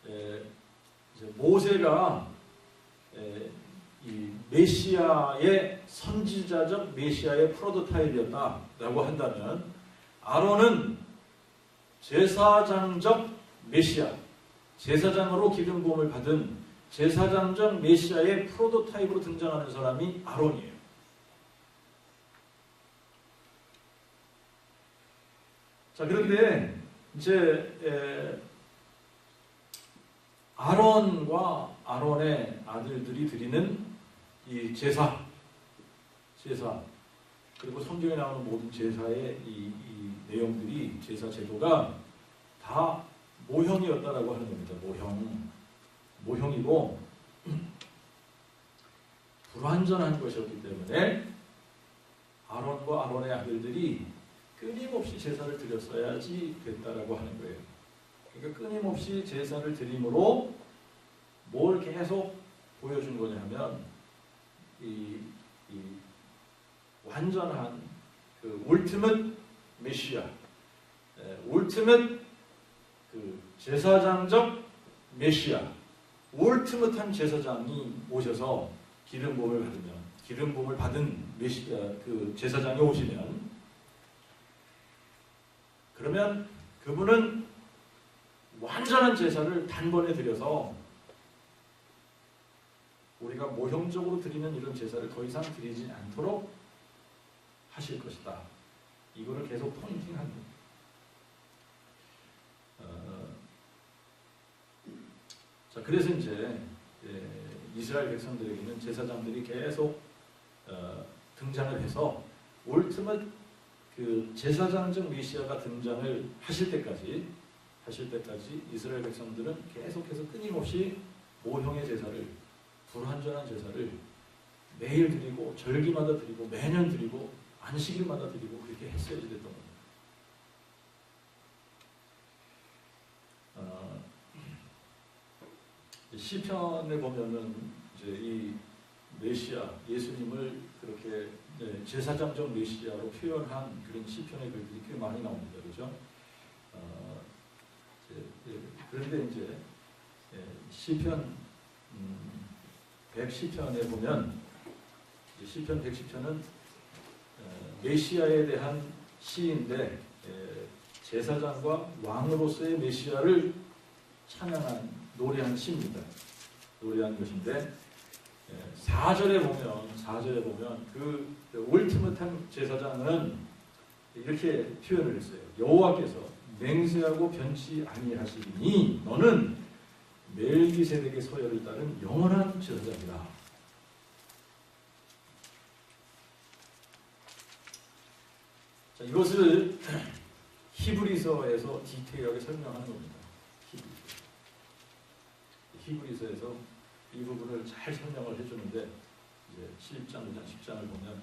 Speaker 1: 이제 모세가 이 메시아의 선지자적 메시아의 프로토타입이었다라고 한다면, 아론은 제사장적 메시아, 제사장으로 기름 부음을 받은 제사장적 메시아의 프로토타입으로 등장하는 사람이 아론이에요. 자, 그런데 이제 아론과 아론의 아들들이 드리는 이 제사 그리고 성경에 나오는 모든 제사의 이 내용들이, 제사 제도가 다 모형이었다라고 하는 겁니다. 모형이고 불완전한 것이었기 때문에 아론과 아론의 아들들이 끊임없이 제사를 드렸어야지 됐다라고 하는 거예요. 그러니까 끊임없이 제사를 드림으로 뭘 계속 보여준 거냐 하면, 이 완전한 그 울티밋 메시아, 울티밋 그 제사장적 메시아, 울티밋한 제사장이 오셔서 기름 부음을 받은 메시아, 그 제사장이 오시면, 그러면 그분은 완전한 제사를 단번에 드려서 우리가 모형적으로 드리는 이런 제사를 더 이상 드리지 않도록 하실 것이다. 이거를 계속 포인팅한 겁니다. 자, 그래서 이제 이스라엘 백성들에게는 제사장들이 계속 등장을 해서 울티밋 그 제사장적 메시아가 등장을 하실 때까지 이스라엘 백성들은 계속해서 끊임없이 모형의 제사를, 불완전한 제사를 매일 드리고 절기마다 드리고 매년 드리고 안식일마다 드리고 그렇게 했어야지 됐던 겁니다. 시편에 보면은 이제 이 메시아 예수님을 그렇게 제사장적 메시아로 표현한 그런 시편의 글들이 꽤 많이 나옵니다. 그렇죠? 그런데 이제 시편 110편에 보면, 시편 110편은 메시아에 대한 시인데, 제사장과 왕으로서의 메시아를 찬양한, 노래한 시입니다. 노래한 것인데, 4절에 보면 그 울티밋한 제사장은 이렇게 표현을 했어요. 여호와께서 맹세하고 변치 아니하시리니 너는 멜기세덱의 서열을 따른 영원한 제사장이다. 자, 이것을 히브리서에서 디테일하게 설명하는 겁니다. 히브리서에서 이 부분을 잘 설명을 해주는데, 이제 11장, 2장, 10장을 보면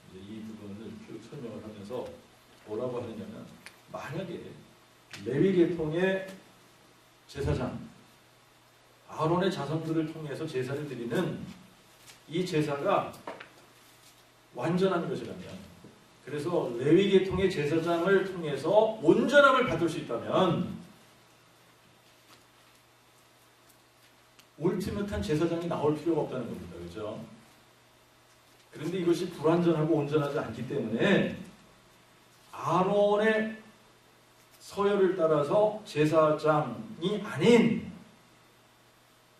Speaker 1: 이제 이 부분을 쭉 설명을 하면서 뭐라고 하느냐면, 만약에 레위 계통의 제사장 아론의 자손들을 통해서 제사를 드리는 이 제사가 완전한 것이라면, 그래서 레위 계통의 제사장을 통해서 온전함을 받을 수 있다면, 울티메트한 제사장이 나올 필요가 없다는 겁니다. 그렇죠? 그런데 이것이 불완전하고 온전하지 않기 때문에 아론의 서열을 따라서 제사장이 아닌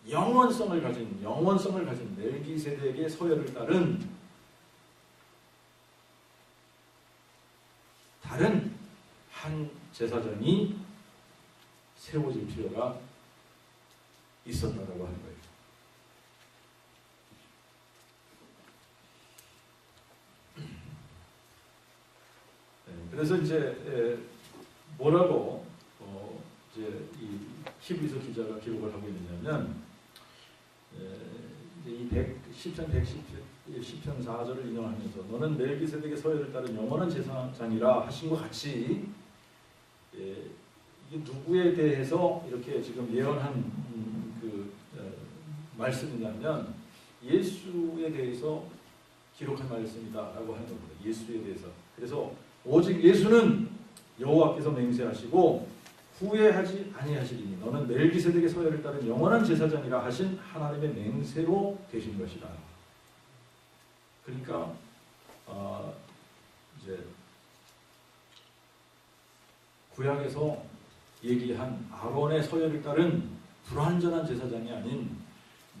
Speaker 1: 영원성을 가진 멜기세덱의 서열을 따른 다른 한 제사장이 세워질 필요가 있었다라고 하는 거예요. 그래서 이제 뭐라고 이제 이 히브리서 기자가 기록을 하고 있느냐면 이제 이 10편 4절을 인용하면서 너는 멜기세덱의 서열을 따른 영원한 제사장이라 하신 것 같이 이게 누구에 대해서 이렇게 지금 예언한 말씀이냐면 예수에 대해서 기록한 말씀이다라고 하는 겁니다. 예수에 대해서. 그래서 오직 예수는 여호와께서 맹세하시고 후회하지 아니하시리니 너는 멜기세덱의 서열을 따른 영원한 제사장이라 하신 하나님의 맹세로 되신 것이다. 그러니까 이제 구약에서 얘기한 아론의 서열을 따른 불완전한 제사장이 아닌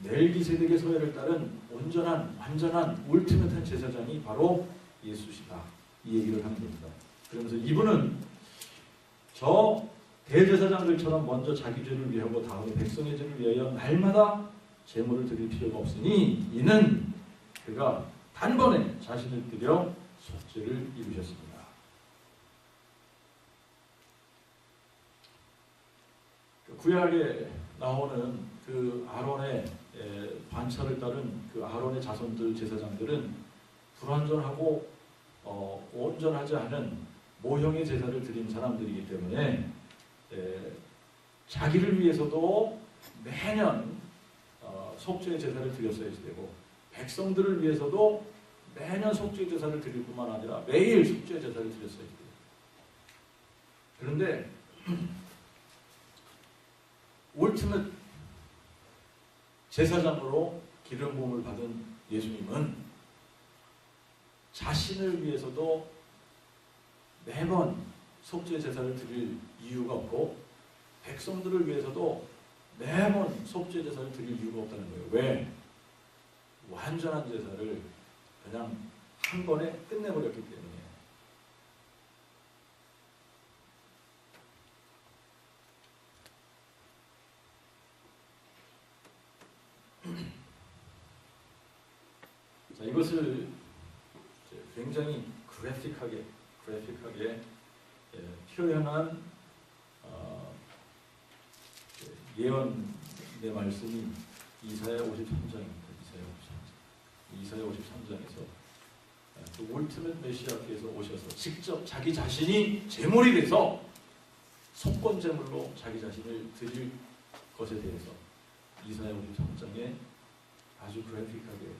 Speaker 1: 멜기세덱의 서열을 따른 온전한 완전한 울티메트한 제사장이 바로 예수시다. 이 얘기를 하는 겁니다. 그러면서 이분은 저 대제사장들처럼 먼저 자기 죄를 위하고 다음에 백성의 죄를 위하여 날마다 제물을 드릴 필요가 없으니 이는 그가 단번에 자신을 드려 속죄를 이루셨습니다. 구약에 나오는 그 아론의 반차를 따른 그 아론의 자손들 제사장들은 불완전하고 온전하지 않은 모형의 제사를 드린 사람들이기 때문에 자기를 위해서도 매년 속죄의 제사를 드렸어야 되고 백성들을 위해서도 매년 속죄의 제사를 드릴 뿐만 아니라 매일 속죄의 제사를 드렸어야 돼요. 그런데 울티밋 제사장으로 기름 부음을 받은 예수님은 자신을 위해서도 매번 속죄 제사를 드릴 이유가 없고 백성들을 위해서도 매번 속죄 제사를 드릴 이유가 없다는 거예요. 왜? 완전한 제사를 그냥 한 번에 끝내버렸기 때문에. 자, 이것을 굉장히 그래픽하게 표현한 예언의 말씀이 이사야 53장입니다. 이사야 53장에서 그 울티밋 메시아께서 오셔서 직접 자기 자신이 제물이 돼서 속건 제물로 자기 자신을 드릴 것에 대해서 이사야 53장에 아주 그래픽하게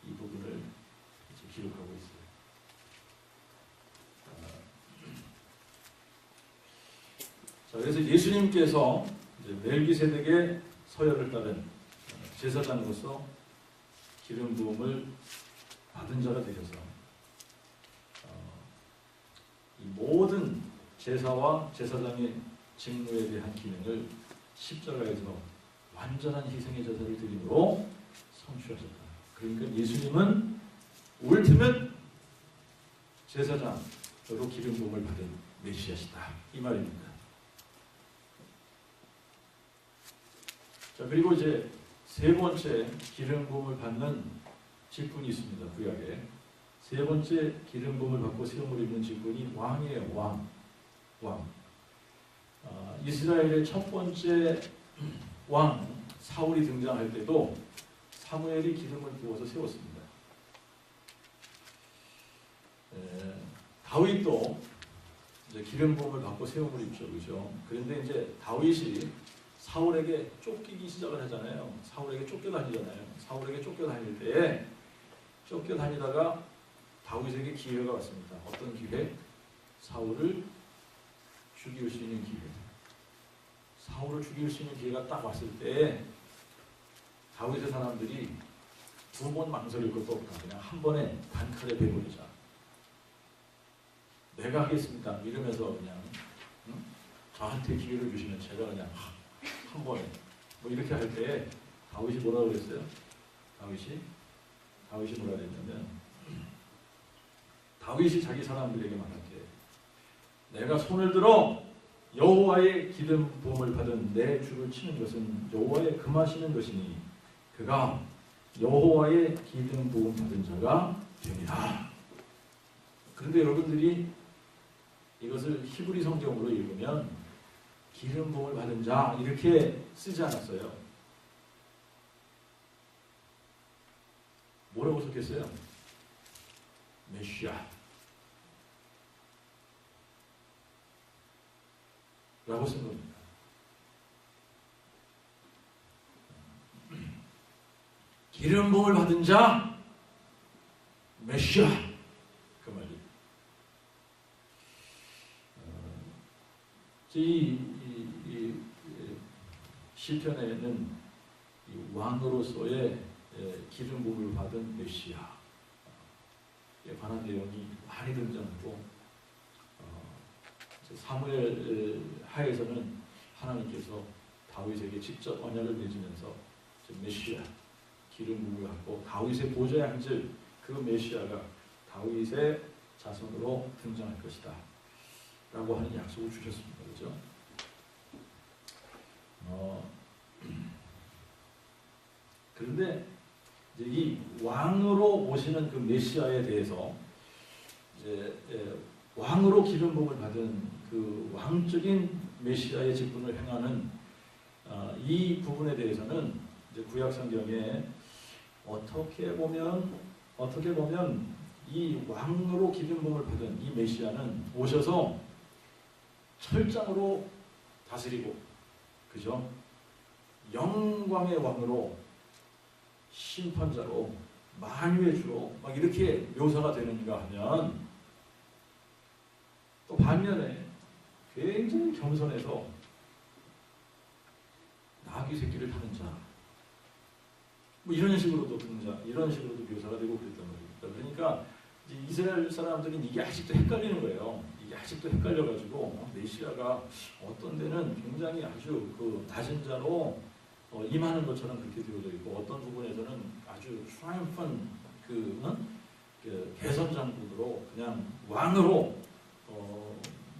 Speaker 1: 이 부분을 이제 기록하고 있어요. 자, 그래서 예수님께서 이제 멜기세덱의 서열을 따른 제사장으로서 기름 부음을 받은 자가 되셔서 이 모든 제사와 제사장의 직무에 대한 기능을 십자가에서 완전한 희생의 제사를 드림으로 성취하셨다. 그러니까 예수님은 울티밋 제사장으로 기름 부음을 받은 메시아시다. 이 말입니다. 자, 그리고 이제 세 번째 기름 부음을 받는 직분이 있습니다. 구약에 세 번째 기름 부음을 받고 세움을 입는 직분이 왕이에요. 왕. 이스라엘의 첫 번째 왕 사울이 등장할 때도 사무엘이 기름을 부어서 세웠습니다. 다윗도 이제 기름 부음을 받고 세움을 입죠, 그렇죠? 그런데 이제 다윗이 사울에게 쫓기기 시작을 하잖아요. 사울에게 쫓겨다니잖아요. 사울에게 쫓겨다닐 때에 쫓겨다니다가 다윗에게 기회가 왔습니다. 어떤 기회? 사울을 죽일 수 있는 기회. 사울을 죽일 수 있는 기회가 딱 왔을 때 다윗의 사람들이 두 번 망설일 것도 없다. 그냥 한 번에 단칼에 베버리자. 내가 하겠습니다. 이러면서 그냥 저한테 기회를 주시면 제가 그냥 한 번에 뭐 이렇게 할 때 다윗이 뭐라고 그랬어요? 다윗이 뭐라 그랬냐면 다윗이 자기 사람들에게 말할게. 내가 손을 들어 여호와의 기름 부음을 받은 내 주를 치는 것은 여호와의 금하시는 것이니 그가 여호와의 기름 부음 받은 자가 됩니다. 그런데 여러분들이 이것을 히브리 성경으로 읽으면 기름 부음을 받은 자 이렇게 쓰지 않았어요. 뭐라고 썼겠어요? 메시아 라고 쓴 겁니다. 기름 부음을 받은 자 메시아 그 말이. 이 시편에는 이 왕으로서의 기름 부음을 받은 메시아에 관한 내용이 많이 등장하고 사무엘 하에서는 하나님께서 다윗에게 직접 언약을 맺으면서 메시아 기름 부음을 받고 다윗의 보좌에 앉을 그 메시아가 다윗의 자손으로 등장할 것이다 라고 하는 약속을 주셨습니다. 그렇죠? 그런데 이제 이 왕으로 오시는 그 메시아에 대해서 이제 왕으로 기름 부음을 받은 그 왕적인 메시아의 직분을 행하는 이 부분에 대해서는 이제 구약 성경에 어떻게 보면 이 왕으로 기름 부음을 받은 이 메시아는 오셔서 철장으로 다스리고, 그죠? 영광의 왕으로 심판자로 만유의 주로 막 이렇게 묘사가 되는가 하면 또 반면에 굉장히 겸손해서 나귀 새끼를 타는 자, 뭐 이런 식으로도 이런 식으로도 묘사가 되고 그랬단 말입니다. 그러니까 이스라엘 사람들은 이게 아직도 헷갈리는 거예요. 이게 아직도 헷갈려가지고 메시아가 어떤 데는 굉장히 아주 그 낮은 자로 임하는 것처럼 그렇게 되어져 있고 어떤 부분에서는 아주 트라이엄펀 그 개선장군으로 그냥 왕으로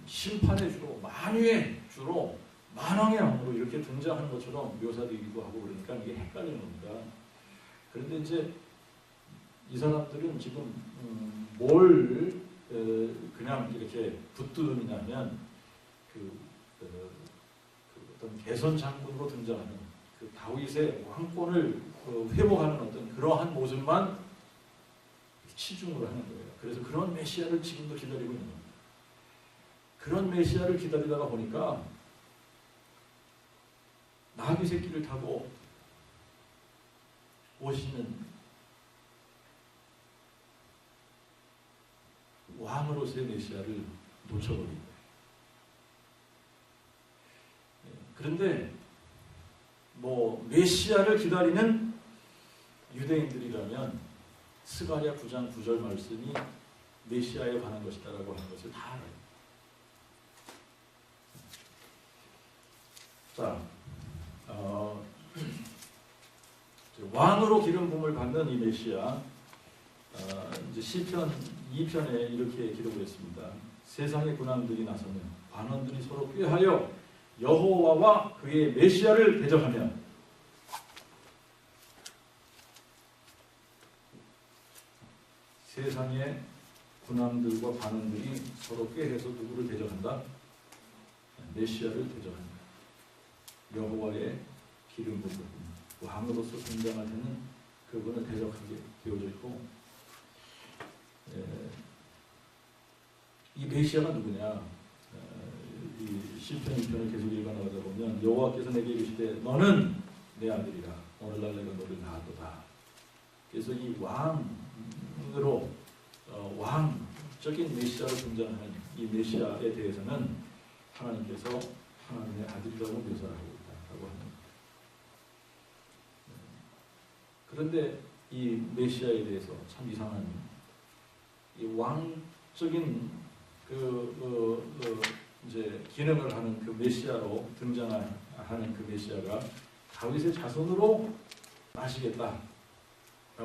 Speaker 1: 심판의 주로 만유의 주로 만왕의 왕으로 이렇게 등장하는 것처럼 묘사되기도 하고 그러니까 이게 헷갈리는 겁니다. 그런데 이제 이 사람들은 지금 뭘 그냥 이렇게 붙들느냐면 그 어떤 개선 장군으로 등장하는 그 다윗의 왕권을 회복하는 어떤 그러한 모습만 치중으로 하는 거예요. 그래서 그런 메시아를 지금도 기다리고 있는 겁니다. 그런 메시아를 기다리다가 보니까 나귀 새끼를 타고 오시는 왕으로서의 메시아를 놓쳐버린 거예요. 그런데 뭐 메시아를 기다리는 유대인들이라면 스가랴 9장 9절 말씀이 메시아에 관한 것이다라고 하는 것을 다 알아요. 자, 왕으로 기름 부음을 받는 이 메시아, 이제 시편 2편에 이렇게 기록을 했습니다. 세상의 군왕들이 나서면 관원들이 서로 꾀하여 여호와와 그의 메시아를 대적하며 세상의 군왕들과 관원들이 서로 꾀해서 누구를 대적한다? 메시아를 대적한다. 여호와의 기름 부음 왕으로서 등장할 때는 그분을 대적하게 되어져 있고, 이 메시아가 누구냐? 이 시편 2편을 계속 읽어나가다 보면 여호와께서 내게 이르시되 너는 내 아들이라 오늘날 내가 너를 낳았도다. 그래서 이 왕으로 왕적인 메시아로 등장하는 이 메시아에 대해서는 하나님께서 하나님의 아들이라고 묘사하고 있다라고 합니다. 그런데 이 메시아에 대해서 참 이상한 이 왕적인 이제 기능을 하는 그 메시아로 등장하는 그 메시아가 다윗의 자손으로 나시겠다라고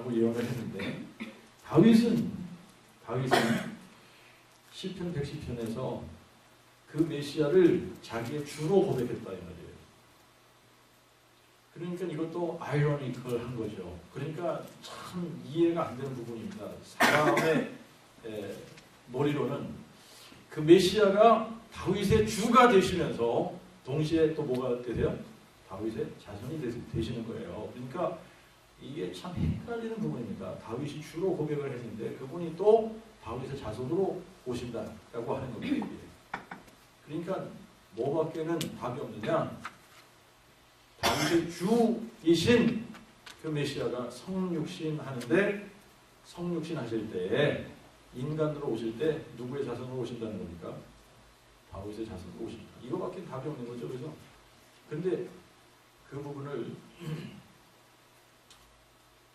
Speaker 1: 예언을 했는데 다윗은 시편 110편에서 그 메시아를 자기의 주로 고백했다 이 말이에요. 그러니까 이것도 아이러니컬한 거죠. 그러니까 참 이해가 안 되는 부분입니다. 사람의 머리로는 그 메시아가 다윗의 주가 되시면서 동시에 또 뭐가 되세요? 다윗의 자손이 되시는 거예요. 그러니까 이게 참 헷갈리는 부분입니다. 다윗이 주로 고백을 했는데 그분이 또 다윗의 자손으로 오신다라고 하는 겁니다. 그러니까 뭐밖에는 답이 없느냐? 다윗의 주이신 그 메시아가 성육신 하는데 성육신 하실 때에 인간으로 오실 때 누구의 자손으로 오신다는 겁니까? 다윗의 자손으로 오신다. 이거밖에 답이 없는 거죠. 그죠? 근데 그 부분을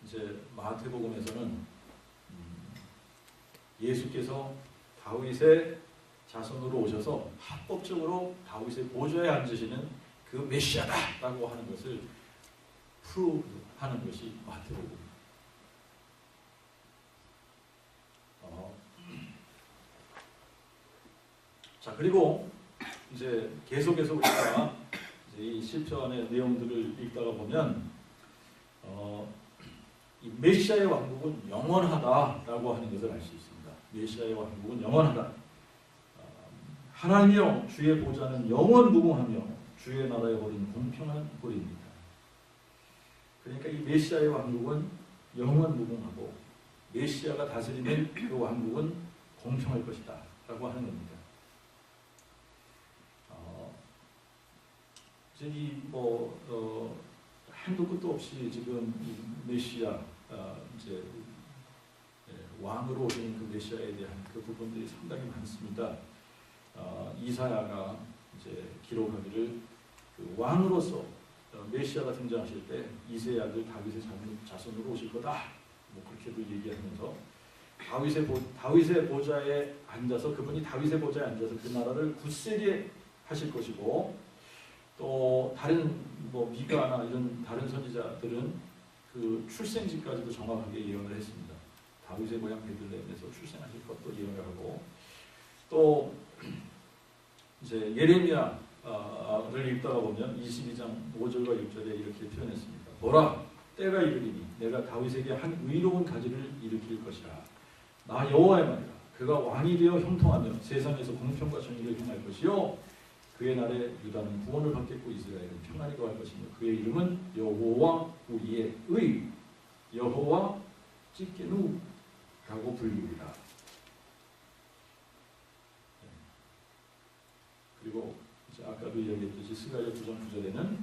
Speaker 1: 이제 마태복음에서는 예수께서 다윗의 자손으로 오셔서 합법적으로 다윗의 보좌에 앉으시는 그 메시아다라고 하는 것을 프루브하는 것이 마태복음. 자, 그리고 이제 계속해서 우리가 이제 이 시편의 내용들을 읽다가 보면 이 메시아의 왕국은 영원하다라고 하는 것을 알 수 있습니다. 메시아의 왕국은 영원하다. 하나님이여 주의 보좌는 영원무궁하며 주의 나라의 홀은 공평한 홀입니다. 그러니까 이 메시아의 왕국은 영원무궁하고 메시아가 다스리는 그 왕국은 공평할 것이다 라고 하는 겁니다. 이제 한도 끝도 없이 지금 이 메시아 이제 왕으로 오시는 그 메시아에 대한 그 부분들이 상당히 많습니다. 이사야가 이제 기록하기를 그 왕으로서 메시아가 등장하실 때 이새의 아들 다윗의 자손으로 오실 거다. 뭐 그렇게도 얘기하면서 다윗의 보좌에 앉아서 그분이 다윗의 보좌에 앉아서 그 나라를 굳세게 하실 것이고 또 다른 미가나 이런 다른 선지자들은 그 출생지까지도 정확하게 예언을 했습니다. 다윗의 고향 베들레헴에서 출생하실 것도 예언을 하고 또 이제 예레미야를 읽다가 보면 22장 5절과 6절에 이렇게 표현했습니다. 보라, 때가 이르리니 내가 다윗에게 한 의로운 가지를 일으킬 것이라. 나 여호와의 말이라. 그가 왕이 되어 형통하며 세상에서 공평과 정의를 행할 것이요 그의 날에 유다는 구원을 받겠고 이스라엘은 평안히 거할 것이며 그의 이름은 여호와 우리의 의 여호와 찌케누라고 불리우리라. 그리고 이제 아까도 이야기했듯이 스가랴 9장 9절에는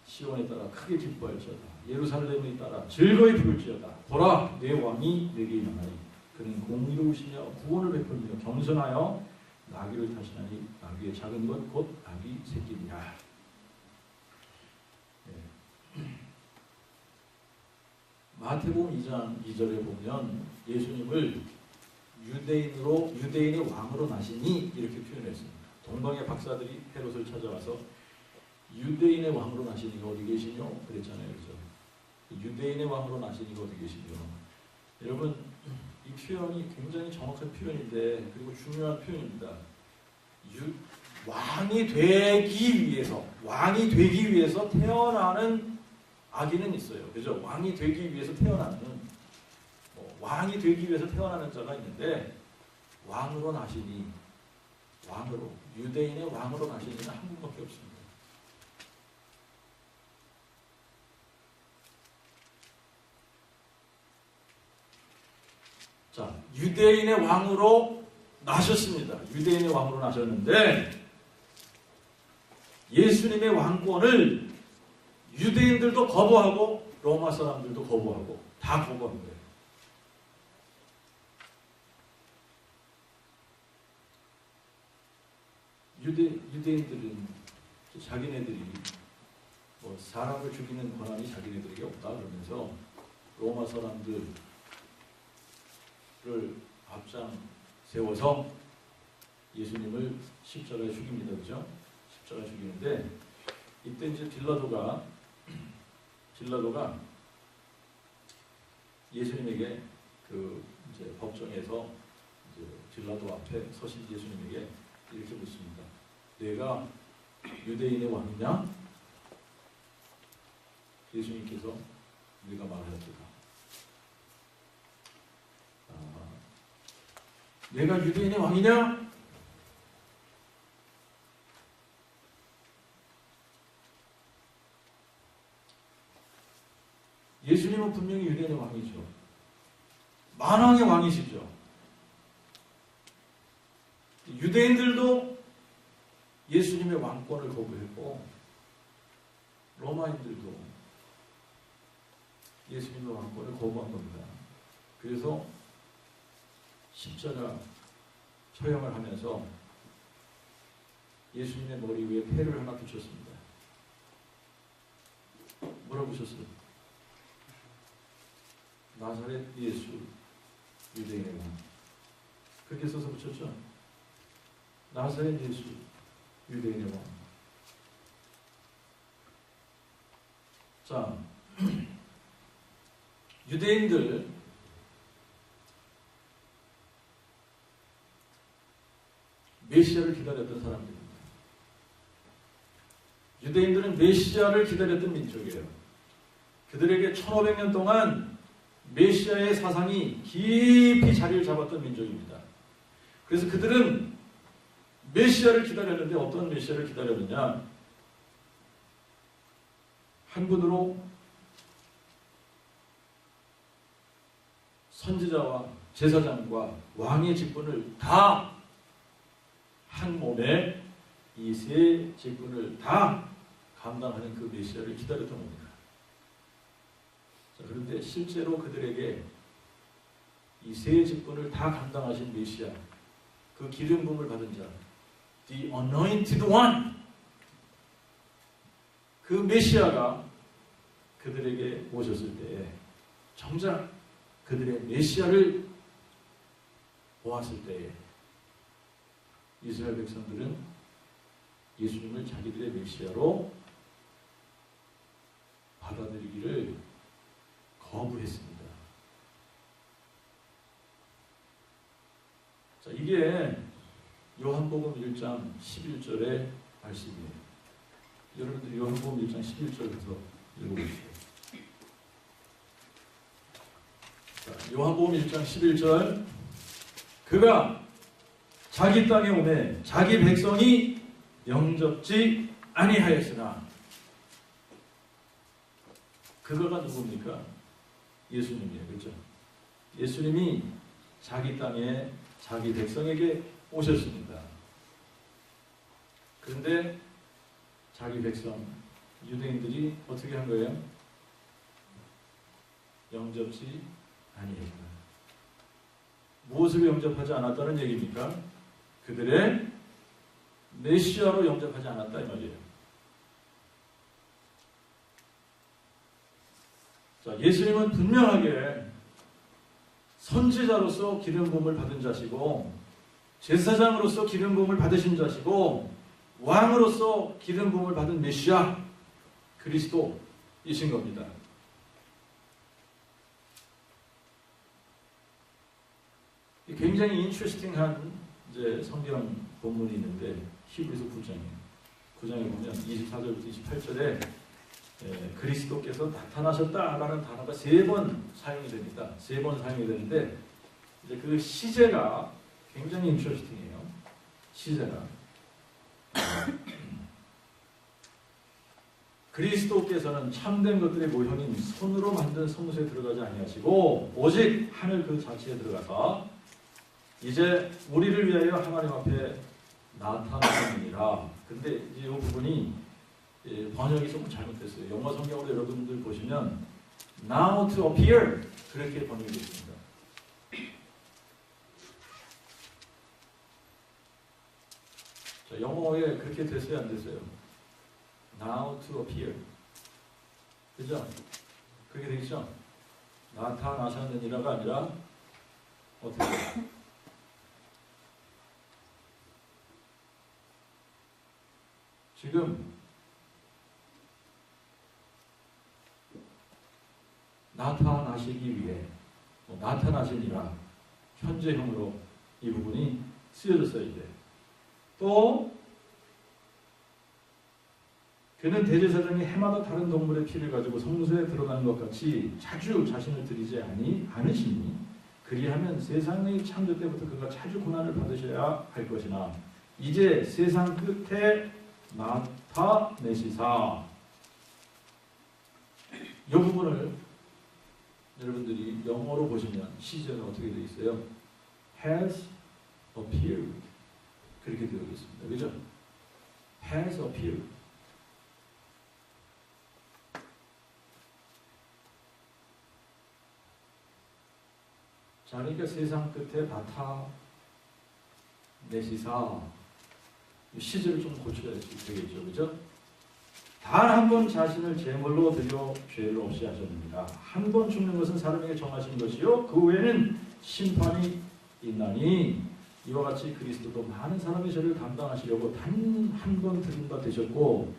Speaker 1: 시온에 따라 크게 기뻐할지어다 예루살렘에 따라 즐거이 부를지어다 보라 내 왕이 내게 임하나니 그는 공의로우시며 구원을 베풀며 겸손하여 나귀를 타시나니 나귀의 작은 것 곧 나귀 새끼니라. 마태복음 2장 2절에 보면 예수님을 유대인의 왕으로 나시니 이렇게 표현했습니다. 동방의 박사들이 헤롯을 찾아와서 유대인의 왕으로 나시니가 어디 계시뇨? 그랬잖아요. 그래서 유대인의 왕으로 나시니가 어디 계시뇨? 여러분 이 표현이 굉장히 정확한 표현인데 그리고 중요한 표현입니다. 왕이 되기 위해서 태어나는 아기는 있어요. 그죠? 왕이 되기 위해서 태어나는 자가 있는데 왕으로 나시니 유대인의 왕으로 나시니는 한 분밖에 없습니다. 자, 유대인의 왕으로 나셨습니다. 유대인의 왕으로 나셨는데 예수님의 왕권을 유대인들도 거부하고 로마 사람들도 거부하고 다 거부한 거예요. 유대인들은 자기네들이 사람을 죽이는 권한이 자기네들에게 없다 그러면서 로마 사람들을 앞장 세워서 예수님을 십자가에 죽입니다. 그죠? 십자가에 죽이는데 이때 이제 빌라도가 예수님에게 그 이제 법정에서 이제 빌라도 앞에 서신 예수님에게 이렇게 묻습니다. 내가 유대인의 왕이냐? 예수님께서 네가 말하였도다. 내가 유대인의 왕이냐? 예수님은 분명히 유대인의 왕이죠. 만왕의 왕이시죠. 유대인들도 예수님의 왕권을 거부했고 로마인들도 예수님의 왕권을 거부한 겁니다. 그래서 십자가 처형을 하면서 예수님의 머리 위에 패를 하나 붙였습니다. 뭐라고 붙였어요? 나사렛 예수 유대인의 왕. 그렇게 써서 붙였죠. 나사렛 예수 유대인의 왕. 자, 유대인들 메시아를 기다렸던 사람들입니다. 유대인들은 메시아를 기다렸던 민족이에요. 그들에게 1500년 동안 메시아의 사상이 깊이 자리를 잡았던 민족입니다. 그래서 그들은 메시아를 기다렸는데 어떤 메시아를 기다렸느냐? 한 분으로 선지자와 제사장과 왕의 직분을 다 한 몸에 이 세 직분을 다 감당하는 그 메시아를 기다렸던 겁니다. 자, 그런데 실제로 그들에게 이 세 직분을 다 감당하신 메시아, 그 기름 부음을 받은 자, The Anointed One, 그 메시아가 그들에게 오셨을 때에 정작 그들의 메시아를 보았을 때에 이스라엘 백성들은 예수님을 자기들의 메시아로 받아들이기를 거부했습니다. 자, 이게 요한복음 1장 11절의 말씀이에요. 여러분들 요한복음 1장 11절에서 읽어보시죠. 자, 요한복음 1장 11절. 그가 자기 땅에 오매 자기 백성이 영접지 아니하였으나. 그거가 누굽니까? 예수님이에요. 그렇죠? 예수님이 자기 땅에 자기 백성에게 오셨습니다. 그런데 자기 백성 유대인들이 어떻게 한 거예요? 영접지 아니했다. 무엇을 영접하지 않았다는 얘기입니까? 그들의 메시아로 영접하지 않았다 이 말이에요. 자, 예수님은 분명하게 선지자로서 기름 부음을 받은 자시고 제사장으로서 기름 부음을 받으신 자시고 왕으로서 기름 부음을 받은 메시아 그리스도이신 겁니다. 굉장히 인트레스팅한 이제 성경 본문이 있는데 히브리서 9장에 보면 24절부터 28절에 그리스도께서 나타나셨다라는 단어가 3번 사용이 됩니다. 3번 사용이 되는데 이제 그 시제가 굉장히 인트레스팅해요. 시제가 그리스도께서는 참된 것들의 모형인 손으로 만든 성소에 들어가지 아니하시고 오직 하늘 그 자체에 들어가서 이제 우리를 위하여 하나님 앞에 나타나시니라. 근데 이제 이 부분이 번역이 조금 잘못됐어요. 영어 성경으로 여러분들 보시면 now to appear 그렇게 번역이 됐습니다. 자, 영어에 그렇게 됐어요, 안 됐어요? now to appear. 그죠? 그렇게 되겠죠? 나타나셨느니라가 아니라 어떻게 돼요? 지금 나타나시기 위해 나타나시니라 현재형으로 이 부분이 쓰여졌어야 돼. 또 그는 대제사장이 해마다 다른 동물의 피를 가지고 성소에 들어가는 것 같이 자주 자신을 드리지 않으시니 그리하면 세상의 창조 때부터 그가 자주 고난을 받으셔야 할 것이나 이제 세상 끝에 나타내시사. 이 부분을 여러분들이 영어로 보시면 시제는 어떻게 되어 있어요? has appeared. 그렇게 되어 있습니다. 그죠? has appeared. 자, 그러니까 세상 끝에 나타내시사. 시제를 좀 고쳐야 되겠죠. 그죠? 단 한 번 자신을 제물로 드려 죄를 없이 하셨느니라. 한 번 죽는 것은 사람에게 정하신 것이요 그 외에는 심판이 있나니 이와 같이 그리스도도 많은 사람의 죄를 담당하시려고 단 한 번 드린 바 되셨고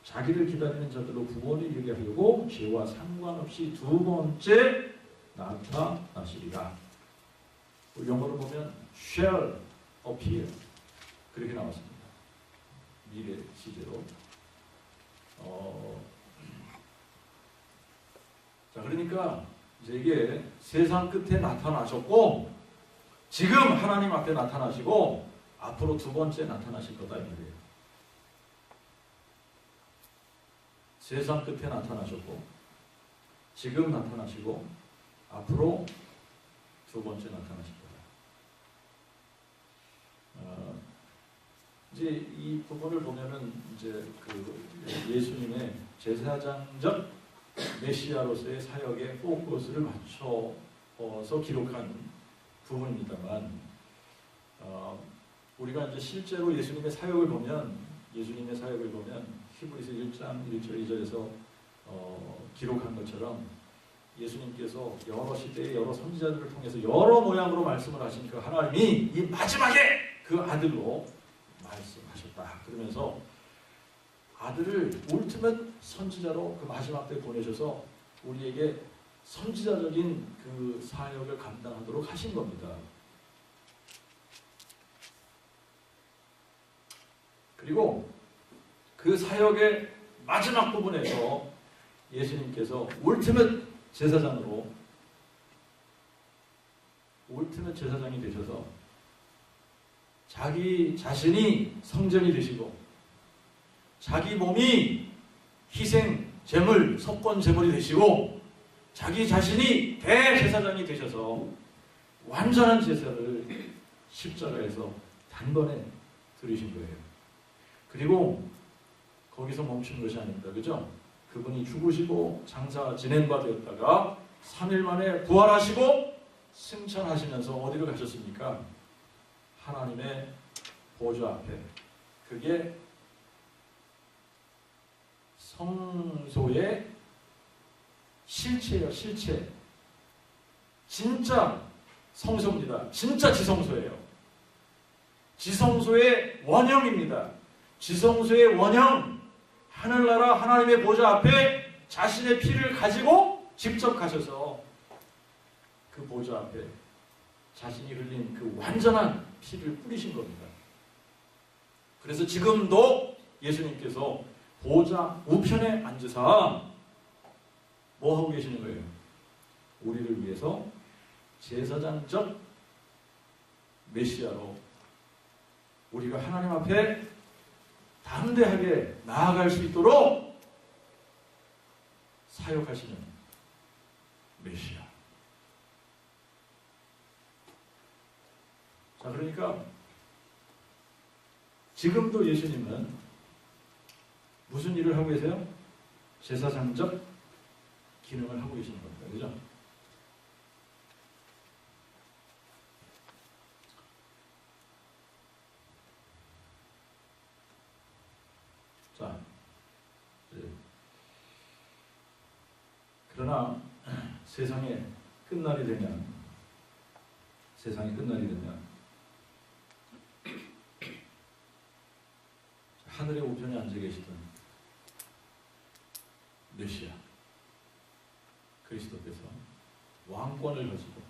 Speaker 1: 자기를 기다리는 자들로 구원을 이루게 하려고 죄와 상관없이 두 번째 나타나시리라. 영어로 보면 shall appear 그렇게 나왔습니다. 미래 시제로. 자, 그러니까 이제 이게 세상 끝에 나타나셨고 지금 하나님 앞에 나타나시고 앞으로 두 번째 나타나실 거다 이 말이에요. 세상 끝에 나타나셨고 지금 나타나시고 앞으로 두 번째 나타나실 거다. 이제 이 부분을 보면은 이제 그 예수님의 제사장적 메시아로서의 사역에 포커스를 맞춰서 기록한 부분입니다만, 우리가 이제 실제로 예수님의 사역을 보면 히브리서 1장 1절 2절에서 기록한 것처럼 예수님께서 여러 시대의 여러 선지자들을 통해서 여러 모양으로 말씀을 하신 그 하나님이 이 마지막에 그 아들로 말씀하셨다. 그러면서 아들을 울티밋 선지자로 그 마지막 때 보내셔서 우리에게 선지자적인 그 사역을 감당하도록 하신 겁니다. 그리고 그 사역의 마지막 부분에서 예수님께서 울티밋 제사장이 되셔서 자기 자신이 성전이 되시고 자기 몸이 희생 제물, 속건 제물이 되시고 자기 자신이 대제사장이 되셔서 완전한 제사를 십자가에서 단번에 드리신 거예요. 그리고 거기서 멈춘 것이 아닙니다. 그죠? 그분이 죽으시고 장사 지낸 바 되었다가 3일 만에 부활하시고 승천하시면서 어디로 가셨습니까? 하나님의 보좌 앞에. 그게 성소의 실체예요. 실체. 진짜 성소입니다. 진짜 지성소예요. 지성소의 원형입니다. 지성소의 원형, 하늘나라 하나님의 보좌 앞에 자신의 피를 가지고 직접 가셔서 그 보좌 앞에 자신이 흘린 그 완전한 피를 뿌리신 겁니다. 그래서 지금도 예수님께서 보좌 우편에 앉으사 뭐 하고 계시는 거예요? 우리를 위해서 제사장적 메시아로 우리가 하나님 앞에 담대하게 나아갈 수 있도록 사역하시는 메시아. 자, 그러니까 지금도 예수님은 무슨 일을 하고 계세요? 제사장적 기능을 하고 계시는 겁니다. 그죠? 자, 그러나 세상의 끝날이 되면 하늘의 우편에 앉아 계시던 메시아 그리스도께서 왕권을 가지고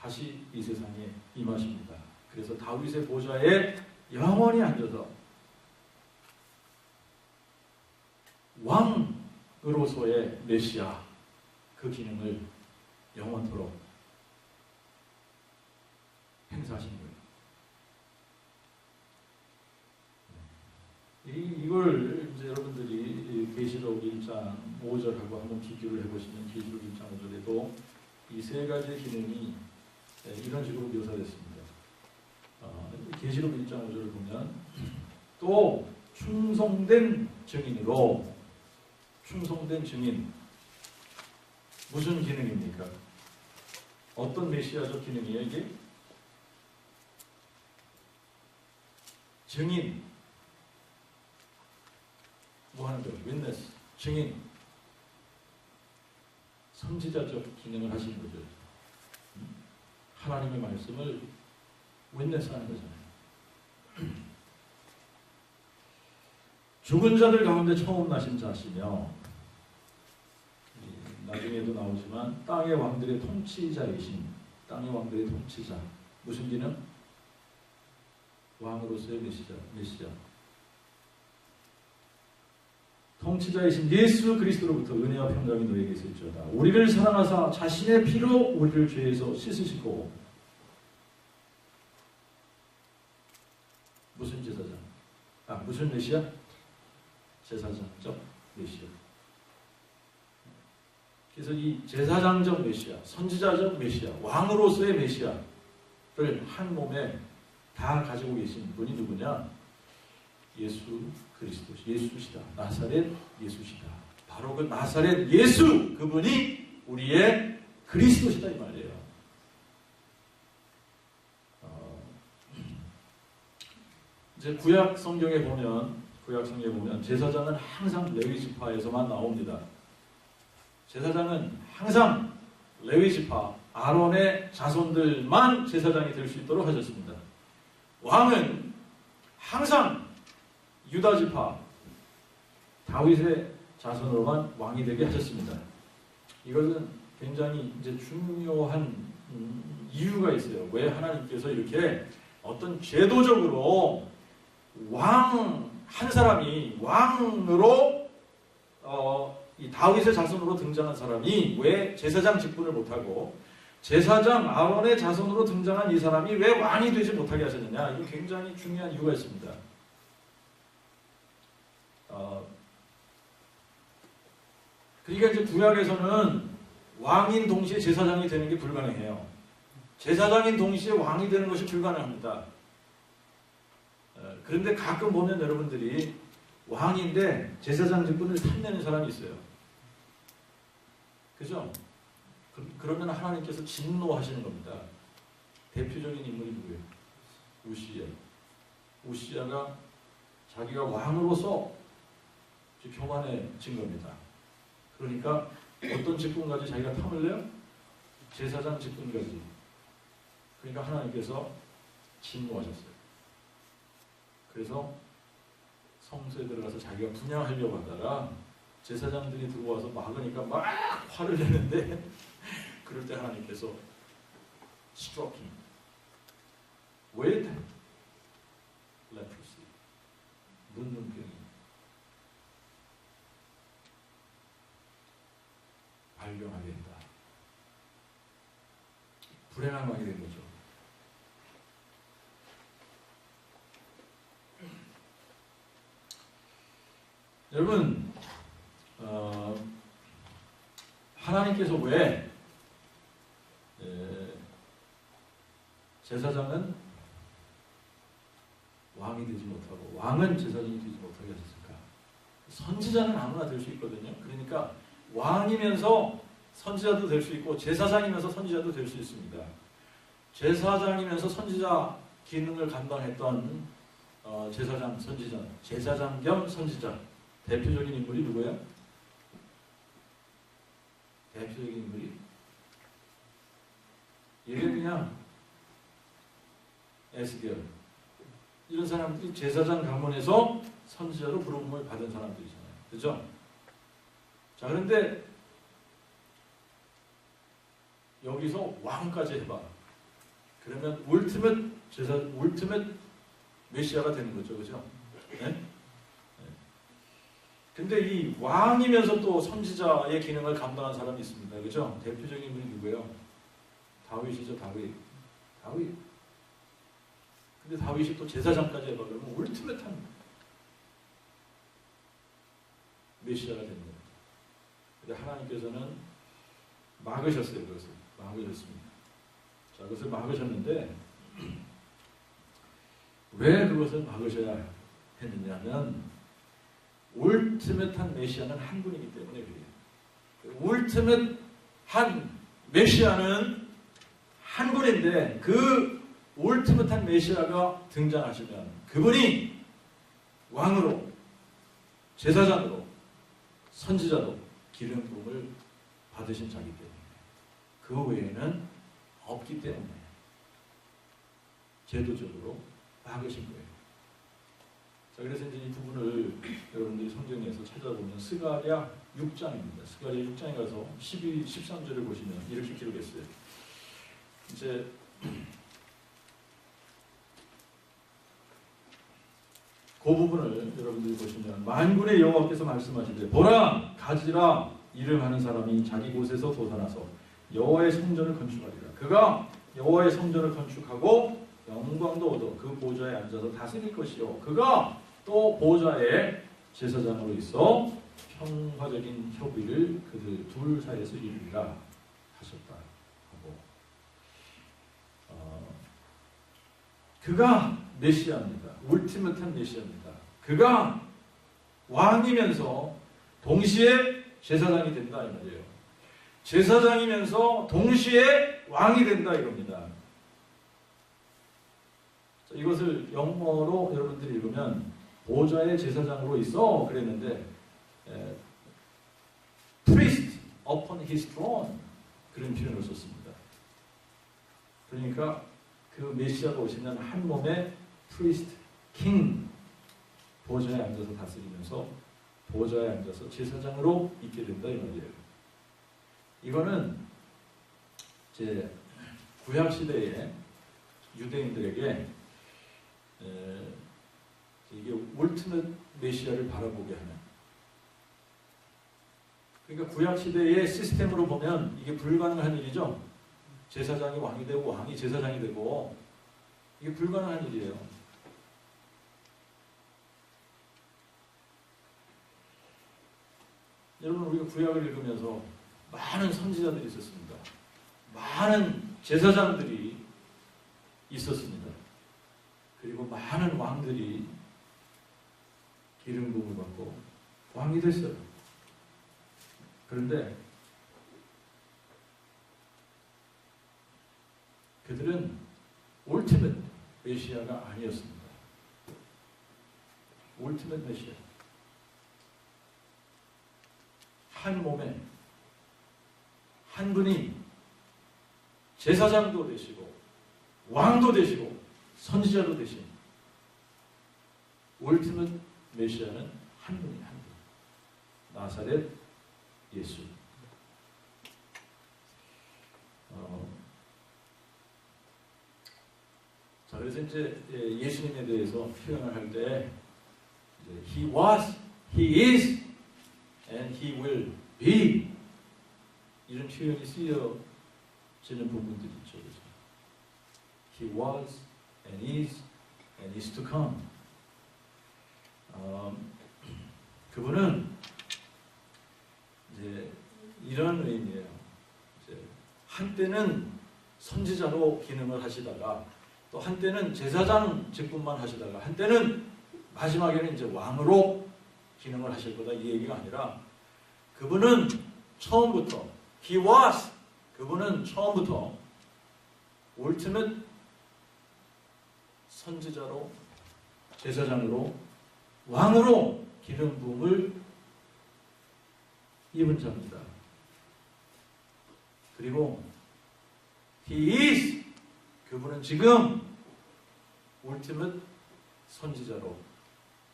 Speaker 1: 다시 이 세상에 임하십니다. 그래서 다윗의 보좌에 영원히 앉아서 왕으로서의 메시아 그 기능을 영원토록 행사하신 거예요. 이걸 이제 여러분들이 계시록 1장 5절하고 한번 비교를 해보시면 계시록 1장 5절에도 이 세 가지의 기능이 이런 식으로 묘사됐습니다. 계시록 1장 5절을 보면 또 충성된 증인으로 충성된 증인 무슨 기능입니까? 어떤 메시아적 기능이에요 이게? 증인 뭐 하는 거예요? 윈네스 증인 선지자적 기능을 하시는 거죠. 하나님의 말씀을 윈네스 하는 거잖아요. 죽은 자들 가운데 처음 나신 자시며 나중에도 나오지만 땅의 왕들의 통치자이신 땅의 왕들의 통치자 무슨 기능? 왕으로서의 메시아 통치자이신 예수 그리스도로부터 은혜와 평강이 너에게 있을지어다. 우리를 사랑하사 자신의 피로 우리를 죄에서 씻으시고 무슨 제사장? 무슨 메시아? 제사장적 메시아. 그래서 이 제사장적 메시아, 선지자적 메시아, 왕으로서의 메시아를 한 몸에 다 가지고 계신 분이 누구냐? 예수 그리스도, 예수시다. 나사렛 예수시다. 바로 그 나사렛 예수 그분이 우리의 그리스도시다 이 말이에요. 이제 구약 성경에 보면 제사장은 항상 레위 지파에서만 나옵니다. 제사장은 항상 레위 지파 아론의 자손들만 제사장이 될 수 있도록 하셨습니다. 왕은 항상 유다 지파 다윗의 자손으로만 왕이 되게 하셨습니다. 이것은 굉장히 이제 중요한 이유가 있어요. 왜 하나님께서 이렇게 어떤 제도적으로 왕 한 사람이 왕으로 이 다윗의 자손으로 등장한 사람이 왜 제사장 직분을 못하고 제사장 아론의 자손으로 등장한 이 사람이 왜 왕이 되지 못하게 하셨느냐? 이거 굉장히 중요한 이유가 있습니다. 그러니까 이제 구약에서는 왕인 동시에 제사장이 되는 게 불가능해요. 제사장인 동시에 왕이 되는 것이 불가능합니다. 그런데 가끔 보면 여러분들이 왕인데 제사장 직분을 탐내는 사람이 있어요. 그죠? 그러면 하나님께서 진노하시는 겁니다. 대표적인 인물이 누구예요? 우시야. 우시야가 자기가 왕으로서 교만해진 겁니다. 그러니까 어떤 직분까지 자기가 탐을 내요? 제사장 직분까지. 그러니까 하나님께서 진노하셨어요. 그래서 성소에 들어가서 자기가 분향하려고 하다가 제사장들이 들어와서 막으니까 막 화를 내는데 그럴 때 하나님께서 struck him with leprosy 문둥병이 발병하게 된다. 불행한 왕이 된 거죠. 여러분, 하나님께서 왜 제사장은 왕이 되지 못하고 왕은 제사장이 되지 못하게 하셨을까? 선지자는 아무나 될 수 있거든요. 그러니까 왕이면서 선지자도 될 수 있고 제사장이면서 선지자도 될 수 있습니다. 제사장이면서 선지자 기능을 감당했던 제사장, 선지자, 제사장 겸 선지자 대표적인 인물이 누구예요? 대표적인 S계열이냐? S계열. 이런 사람들이 제사장 가문에서 선지자로 부름을 받은 사람들이잖아요. 그죠? 자, 그런데 여기서 왕까지 해봐. 그러면 울티밋 메시아가 되는 거죠. 그죠? 네? 근데 이 왕이면서 또 선지자의 기능을 감당한 사람이 있습니다. 그죠? 대표적인 분이 누구예요? 다윗이죠. 다윗. 근데 다윗이 또 제사장까지 해봐. 그러면 울티밋한 메시아가 되는 거예요. 근데 하나님께서는 막으셨어요. 그것을. 막으셨습니다. 자, 그것을 막으셨는데 왜 그것을 막으셔야 했느냐면 울티밋한 메시아는 한 분이기 때문에 그래요. 울티밋한 메시아는 한 분인데 그 울티밋한 메시아가 등장하시면 그분이 왕으로, 제사장으로, 선지자로 기름 부음을 받으신 자이기 때문에 그 외에는 없기 때문에 제도적으로 막으신 거예요. 자, 그래서 이제 이 부분을 여러분들이 성경에서 찾아보면 스가랴 6장입니다. 스가랴 6장에 가서 12, 13절을 보시면 이렇게 기록했어요. 이제 그 부분을 여러분들이 보시면 만군의 여호와께서 말씀하시되 보라 가지라 이름하는 사람이 자기 곳에서 솟아나서 여호와의 성전을 건축하리라. 그가 여호와의 성전을 건축하고 영광도 얻어 그 보좌에 앉아서 다스릴 것이요 그가 또 보좌에 제사장으로 있어 평화적인 협의를 그들 둘 사이에서 이루리라 하셨다 하고 그가 메시아입니다. 울티밋한 메시아입니다. 그가 왕이면서 동시에 제사장이 된다 이 말이에요. 제사장이면서 동시에 왕이 된다 이겁니다. 자, 이것을 영어로 여러분들이 읽으면 보좌의 제사장으로 있어 그랬는데 priest upon his throne 그런 표현을 썼습니다. 그러니까 그 메시아가 오시면 한 몸에 priest, king 보좌에 앉아서 다스리면서 보좌에 앉아서 제사장으로 있게 된다 이 말이에요. 이거는 이제 구약 시대에 유대인들에게 이게 울티밋 메시아를 바라보게 하는. 그러니까 구약 시대의 시스템으로 보면 이게 불가능한 일이죠. 제사장이 왕이 되고 왕이 제사장이 되고 이게 불가능한 일이에요. 여러분 우리가 구약을 읽으면서 많은 선지자들이 있었습니다. 많은 제사장들이 있었습니다. 그리고 많은 왕들이 기름 부음을 받고 왕이 됐어요. 그런데 그들은 울티밋 메시아가 아니었습니다. 울티밋 메시아. 한 몸에 한 분이 제사장도 되시고 왕도 되시고 선지자도 되신 울티밋 메시아는 한 분이 한 분. 나사렛 예수. 자, 그래서 이제 예수님에 대해서 표현을 할 때 He was, He is, and He will be 이런 표현이 쓰여지는 부분들이 있죠. 그래서 He was, and is to come. 그분은 이제 이런 의미예요. 이제 한때는 선지자로 기능을 하시다가 또 한때는 제사장 직분만 하시다가 한때는 마지막에는 이제 왕으로 기능을 하실 거다 이 얘기가 아니라 그분은 처음부터 He was 그분은 처음부터 ultimate 선지자로 제사장으로 왕으로 기름 부음을 입은 자입니다. 그리고 He is 그분은 지금 울티밋 선지자로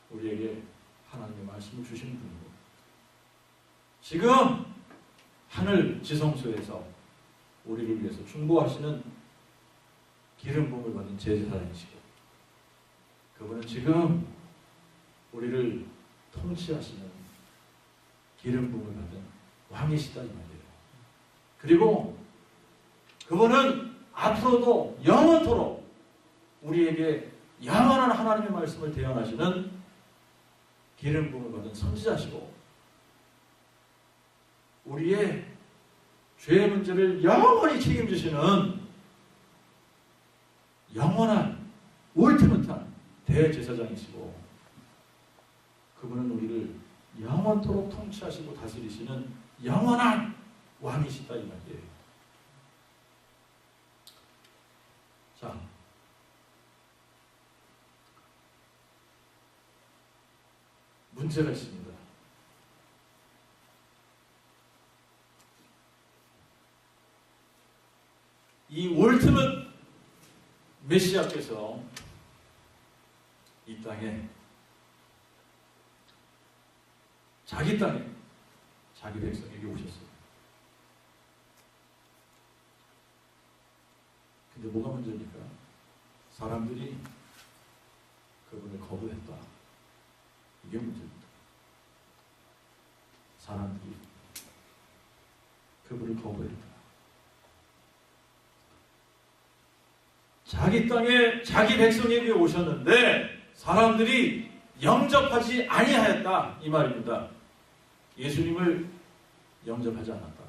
Speaker 1: 우리에게 하나님의 말씀을 주시는 분이고, 지금 하늘 지성소에서 우리를 위해서 중보하시는 기름 부음을 받은 제사장이시고, 그분은 지금 우리를 통치하시는 기름 부음을 받은 왕이시다 이 말이에요. 그리고 그분은 앞으로도 영원토록 우리에게 영원한 하나님의 말씀을 대언하시는 기름 부음을 받은 선지자시고, 우리의 죄의 문제를 영원히 책임지시는 영원한 울티밋한 대제사장이시고, 그분은 우리를 영원토록 통치하시고 다스리시는 영원한 왕이시다 이 말이에요. 자, 문제가 있습니다. 이 울티밋 메시아께서 이 땅에, 자기 땅에 자기 백성에게 오셨어요. 근데 뭐가 문제입니까? 사람들이 그분을 거부했다. 이게 문제입니다. 사람들이 그분을 거부했다. 자기 땅에 자기 백성에게 오셨는데 사람들이 영접하지 아니하였다 이 말입니다. 예수님을 영접하지 않았다.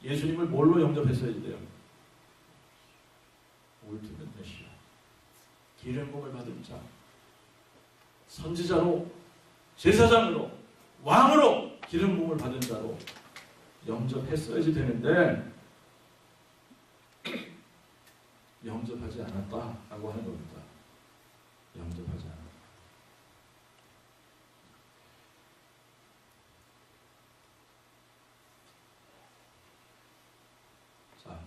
Speaker 1: 예수님을 뭘로 영접했어야 돼요? 울티밋 메시아, 기름 부음을 받은 자, 선지자로, 제사장으로, 왕으로 기름 부음을 받은 자로 영접했어야지 되는데 영접하지 않았다라고 하는 겁니다. 영접하지 않았다. 자,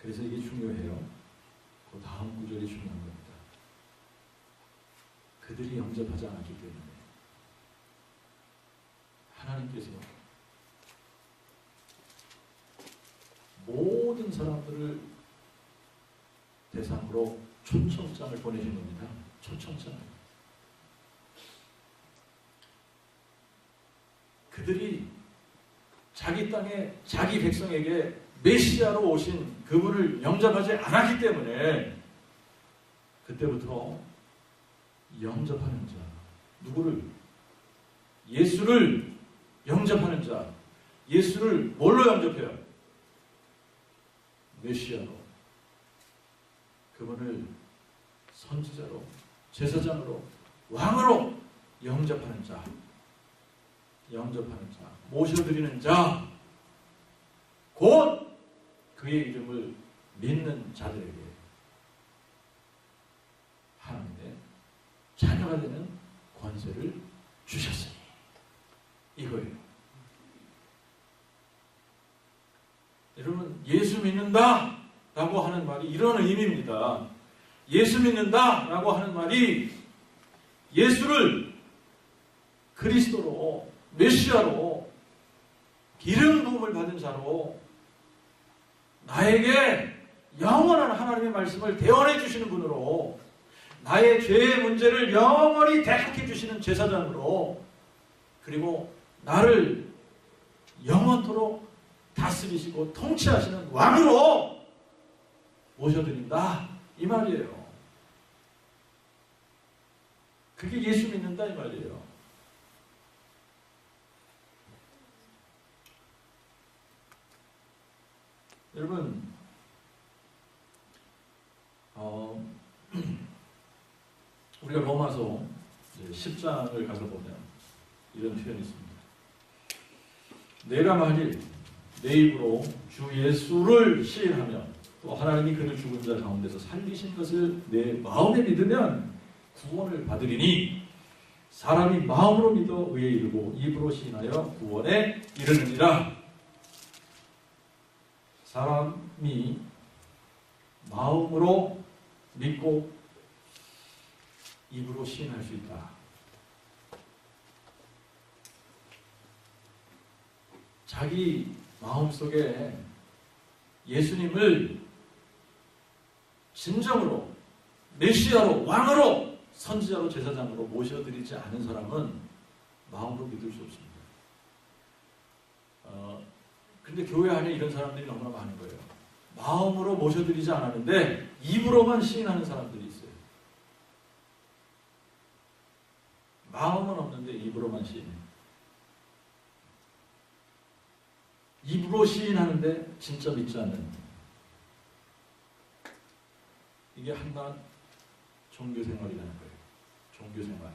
Speaker 1: 그래서 이게 중요해요. 그 다음 구절이 중요한 겁니다. 그들이 영접하지 않았기 때문에 하나님께서 모든 사람들을 대상으로 초청장을 보내신 겁니다. 초청장을. 그들이 자기 땅에 자기 백성에게 메시아로 오신 그분을 영접하지 않았기 때문에 그때부터 영접하는 자, 누구를? 예수를 영접하는 자, 예수를 뭘로 영접해요? 메시아로, 그분을 선지자로, 제사장으로, 왕으로 영접하는 자, 영접하는 자, 모셔드리는 자, 곧 그의 이름을 믿는 자들에게 하나님의 자녀가 되는 권세를 주셨으니 이거예요. 여러분, 예수 믿는다 라고 하는 말이 이런 의미입니다. 예수 믿는다 라고 하는 말이 예수를 그리스도로, 메시아로, 기름 부음을 받은 자로 나에게 영원한 하나님의 말씀을 대언해 주시는 분으로, 나의 죄의 문제를 영원히 대속해 주시는 제사장으로, 그리고 나를 영원토록 다스리시고 통치하시는 왕으로 모셔드린다 이 말이에요. 그게 예수 믿는다 이 말이에요. 여러분, 우리가 로마서 10장을 가서 보면 이런 표현이 있습니다. 내가 만일 내 입으로 주 예수를 시인하며 또 하나님이 그를 죽은 자 가운데서 살리신 것을 내 마음에 믿으면 구원을 받으리니 사람이 마음으로 믿어 의에 이르고 입으로 시인하여 구원에 이르느니라. 사람이 마음으로 믿고 입으로 시인할 수 있다. 자기 마음속에 예수님을 진정으로 메시아로, 왕으로, 선지자로, 제사장으로 모셔드리지 않은 사람은 마음으로 믿을 수 없습니다. 근데 교회 안에 이런 사람들이 너무나 많은 거예요. 마음으로 모셔드리지 않았는데 입으로만 시인하는 사람들이 있어요. 마음은 없는데 입으로만 시인해요. 입으로 시인하는데 진짜 믿지 않는, 이게 한낱 종교생활이라는 거예요. 종교생활.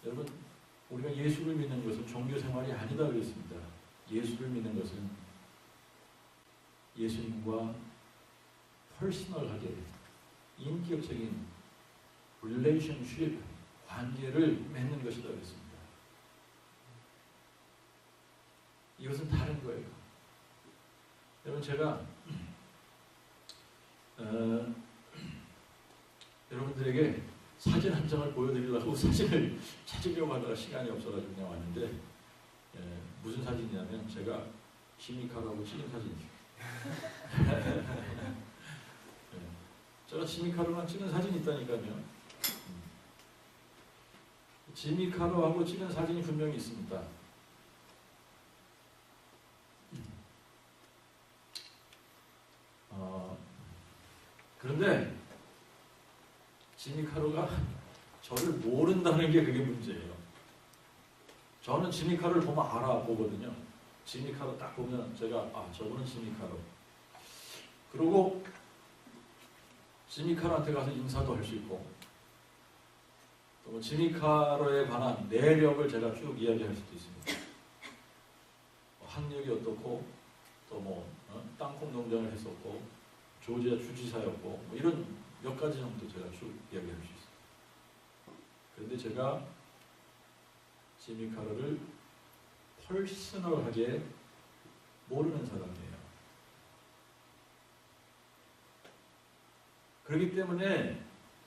Speaker 1: 여러분, 우리가 예수를 믿는 것은 종교생활이 아니다 그랬습니다. 예수를 믿는 것은 예수님과 퍼스널하게 인격적인 릴레이션십, 관계를 맺는 것이다 그랬습니다. 이것은 다른 거예요. 여러분, 제가 여러분들에게 사진 한 장을 보여드리려고 사진을 찾으려고 하다가 시간이 없어가지고 그냥 왔는데, 무슨 사진이냐면 제가 지미카로하고 찍은 사진이에요. 제가 지미카로랑 찍은 사진이 있다니까요. 지미카로하고 찍은 사진이 분명히 있습니다. 그런데 지미카로가 저를 모른다는 게 그게 문제예요. 저는 지미카로를 보면 알아보거든요. 지미카로 딱 보면 제가 저분은 지미카로. 그리고 지미카로한테 가서 인사도 할 수 있고, 또 지미카로에 관한 내력을 제가 쭉 이야기할 수도 있습니다. 학력이 어떻고, 또 땅콩 농장을 했었고, 조지아 주지사였고, 이런 몇 가지 정도 제가 쭉 이야기할 수 있어요. 그런데 제가 지미카로를 퍼스널하게 모르는 사람이에요. 그렇기 때문에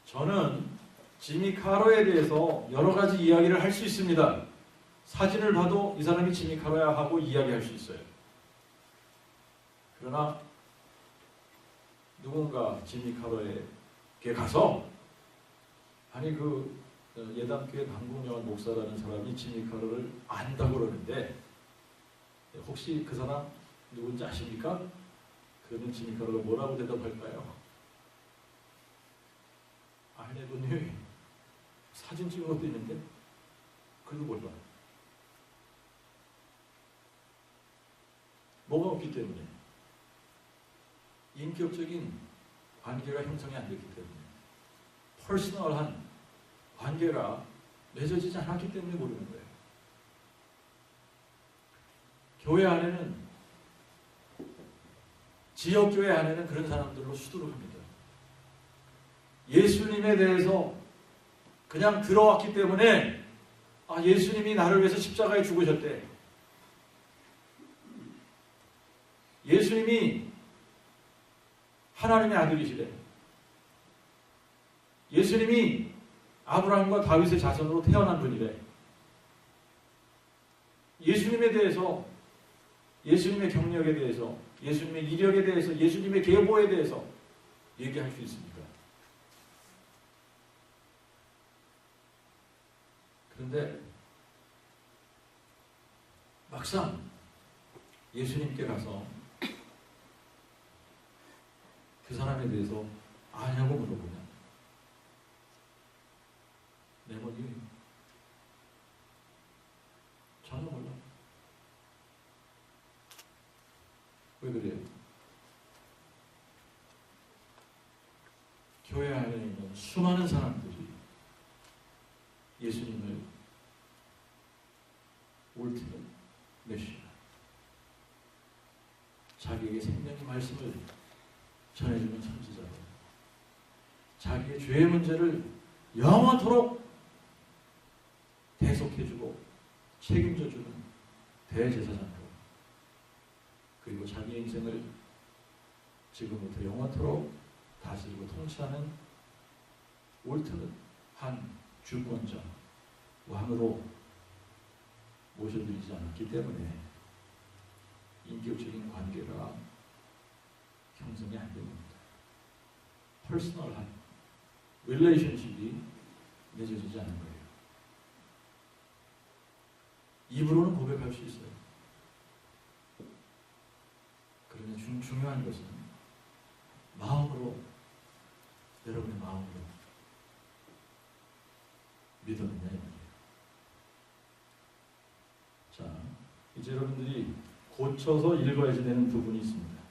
Speaker 1: 저는 지미카로에 대해서 여러 가지 이야기를 할 수 있습니다. 사진을 봐도 이 사람이 지미카로야 하고 이야기할 수 있어요. 그러나 누군가 지미카로에 가서 예담교회 강국영환 목사라는 사람이 지미카로를 안다고 그러는데, 혹시 그 사람 누군지 아십니까? 그러면 지미카로가 뭐라고 대답할까요? 아내분이 사진 찍은 것도 있는데 그래도 몰라. 뭐가 없기 때문에, 인격적인 관계가 형성이 안 됐기 때문에, 퍼스널한 관계가 맺어지지 않았기 때문에 모르는 거예요. 교회 안에는, 지역교회 안에는 그런 사람들로 수두룩합니다. 예수님에 대해서 그냥 들어왔기 때문에 예수님이 나를 위해서 십자가에 죽으셨대. 예수님이 하나님의 아들이시래. 예수님이 아브라함과 다윗의 자손으로 태어난 분이래. 예수님에 대해서, 예수님의 경력에 대해서, 예수님의 이력에 대해서, 예수님의 계보에 대해서 얘기할 수 있습니다. 그런데 막상 예수님께 가서 그 사람에 대해서 아냐고 물어보면 내 머리 전혀 몰라. 왜 그래요? 교회 안에 있는 수많은 사람들이 예수님을 울티밋 메시아, 자기에게 생명의 말씀을 전해주는 선지자로, 자기의 죄의 문제를 영원토록 대속해주고 책임져주는 대제사장으로, 그리고 자기의 인생을 지금부터 영원토록 다스리고 통치하는 올드한 주권자 왕으로 모셔드리지 않았기 때문에 인격적인 관계가 형성이 안 됩니다. 퍼스널한 릴레이션십이 맺어지지 않은 거예요. 입으로는 고백할 수 있어요. 그러나 중요한 것은 마음으로, 여러분의 마음으로 믿었느냐 이 말이에요. 자, 이제 여러분들이 고쳐서 읽어야지 되는 부분이 있습니다.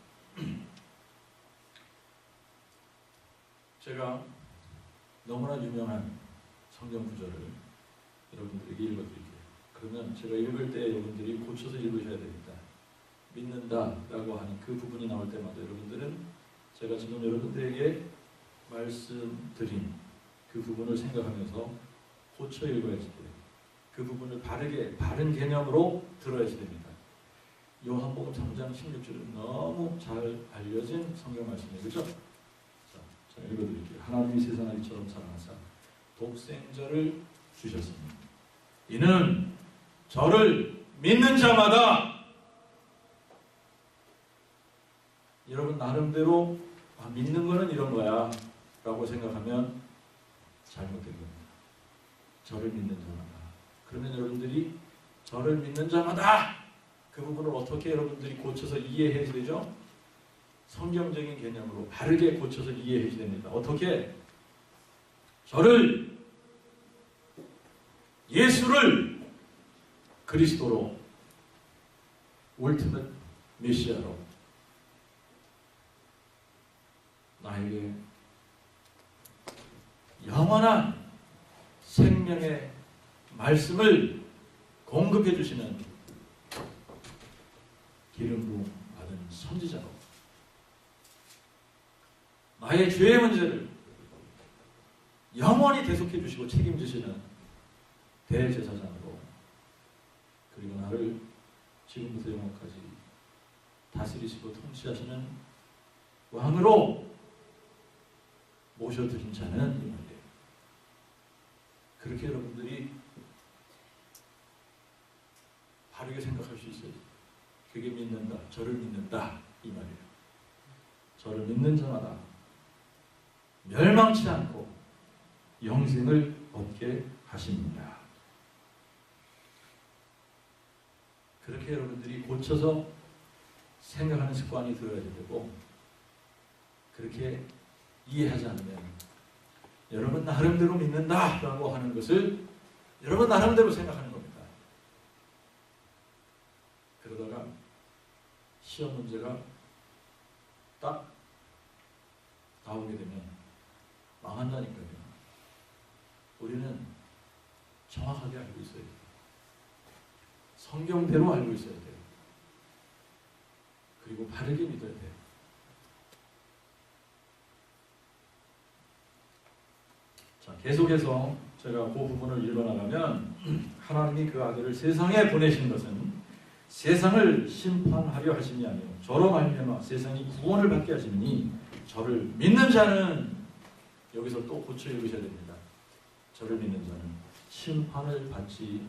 Speaker 1: 제가 너무나 유명한 성경 구절을 여러분들에게 읽어드릴게요. 그러면 제가 읽을 때 여러분들이 고쳐서 읽으셔야 됩니다. 믿는다라고 하는 그 부분이 나올 때마다 여러분들은 제가 지금 여러분들에게 말씀드린 그 부분을 생각하면서 고쳐 읽어야지 돼요. 그 부분을 바른 개념으로 들어야지 됩니다. 요한복음 3장 16절은 너무 잘 알려진 성경 말씀이에요. 그렇죠? 자, 읽어드릴게요. 하나님이 세상을 이처럼 사랑하사 독생자를 주셨으니 이는 저를 믿는 자마다, 여러분 나름대로 믿는 거는 이런 거야 라고 생각하면 잘못된 겁니다. 저를 믿는 자마다. 그러면 여러분들이 저를 믿는 자마다 그 부분을 어떻게 여러분들이 고쳐서 이해해야 되죠? 성경적인 개념으로 바르게 고쳐서 이해해야 됩니다. 어떻게? 저를, 예수를 그리스도로, 울티밋 메시아로 나에게 영원한 생명의 말씀을 공급해 주시는 기름 부음 받은 선지자로, 나의 죄의 문제를 영원히 대속해 주시고 책임지시는 대제사장으로, 그리고 나를 지금부터 영원까지 다스리시고 통치하시는 왕으로 모셔드린 자는 이 말이에요. 그렇게 여러분들이 바르게 생각할 수 있어요. 그게 믿는다, 저를 믿는다 이 말이에요. 저를 믿는 자마다 멸망치 않고 영생을 얻게 하십니다. 그렇게 여러분들이 고쳐서 생각하는 습관이 들어야 되고, 그렇게 이해하지 않으면 여러분 나름대로 믿는다라고 하는 것을 여러분 나름대로 생각하는 겁니다. 그러다가 시험 문제가 딱 나오게 되면 망한다니까요. 우리는 정확하게 알고 있어야 돼요. 성경대로 알고 있어야 돼요. 그리고 바르게 믿어야 돼요. 자, 계속해서 제가 그 부분을 읽어나가면 하나님이 그 아들을 세상에 보내신 것은 세상을 심판하려 하심이 아니요 저로 말미암아 세상이 구원을 받게 하시니 저를 믿는 자는, 여기서 또 고쳐 읽으셔야 됩니다. 저를 믿는 자는 심판을 받지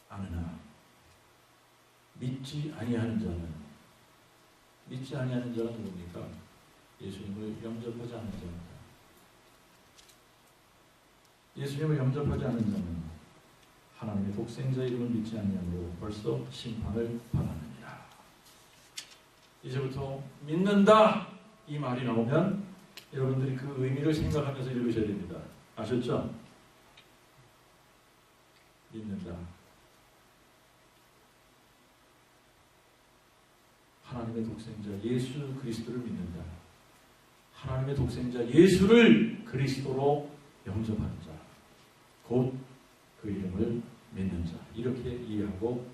Speaker 1: 않으나 믿지 아니하는 자는, 믿지 아니하는 자는 누굽니까? 예수님을 영접하지 않는 자입니다. 예수님을 영접하지 않는 자는 하나님의 독생자 이름을 믿지 아니하므로 벌써 심판을 받았느니라. 이제부터 믿는다 이 말이 나오면 여러분들이 그 의미를 생각하면서 읽으셔야 됩니다. 아셨죠? 믿는다. 하나님의 독생자 예수 그리스도를 믿는다. 하나님의 독생자 예수를 그리스도로 영접하는 자, 곧 그 이름을 믿는 자, 이렇게 이해하고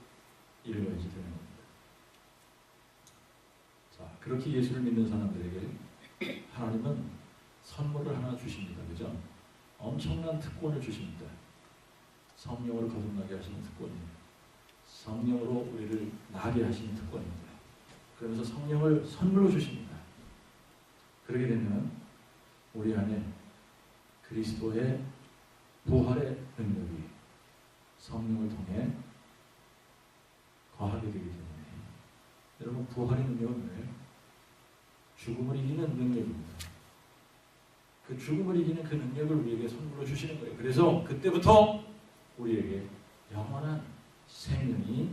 Speaker 1: 읽어야지 되는 겁니다. 자, 그렇게 예수를 믿는 사람들에게 하나님은 선물을 하나 주십니다. 그죠? 엄청난 특권을 주십니다. 성령으로 거듭나게 하시는 특권이에요. 성령으로 우리를 나게 하시는 특권입니다. 그러면서 성령을 선물로 주십니다. 그러게 되면 우리 안에 그리스도의 부활의 능력이 성령을 통해 거하게 되기 때문에, 여러분, 부활의 능력은 뭐예요? 죽음을 이기는 능력입니다. 그 죽음을 이기는 그 능력을 우리에게 선물로 주시는 거예요. 그래서 그때부터 우리에게 영원한 생명이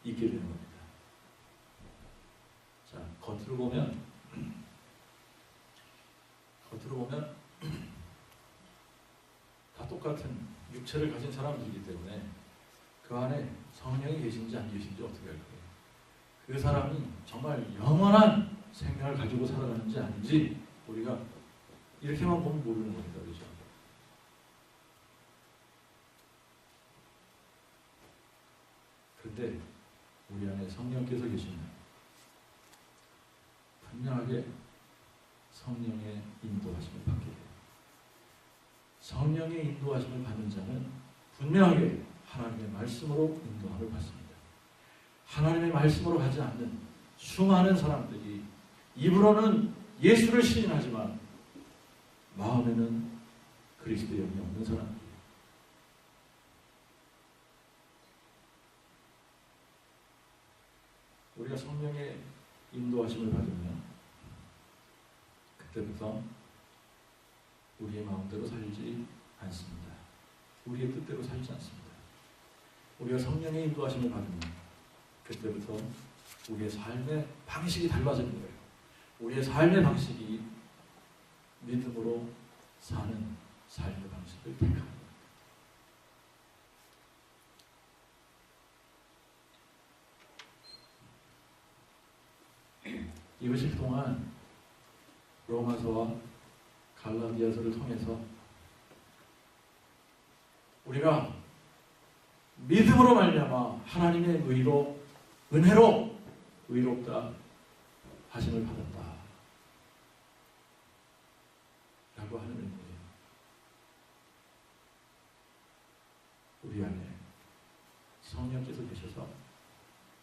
Speaker 1: 있게 되는 겁니다. 자, 겉으로 보면 다 똑같은 육체를 가진 사람들이기 때문에 그 안에 성령이 계신지 안 계신지 어떻게 할 거예요? 그 사람이 정말 영원한 생명을 가지고 살아가는지 아닌지 우리가 이렇게만 보면 모르는 겁니다. 그렇죠? 그런데 우리 안에 성령께서 계시면 분명하게 성령의 인도하심을 받게 돼요. 성령의 인도하심을 받는 자는 분명하게 하나님의 말씀으로 인도함을 받습니다. 하나님의 말씀으로 가지 않는 수많은 사람들이 입으로는 예수를 시인하지만 마음에는 그리스도의 영이 없는 사람들이에요. 우리가 성령의 인도하심을 받으면 그때부터 우리의 마음대로 살지 않습니다. 우리의 뜻대로 살지 않습니다. 우리가 성령의 인도하심을 받으면 그때부터 우리의 삶의 방식이 달라지는 거예요. 우리의 삶의 방식이 믿음으로 사는 삶의 방식을 택하는 겁니다. 이것이 그동안 로마서와 갈라디아서를 통해서 우리가 믿음으로 말미암아 하나님의 의로, 은혜로 의롭다 하심을 받았다 라고 하는 의미예요. 우리 안에 성령께서 계셔서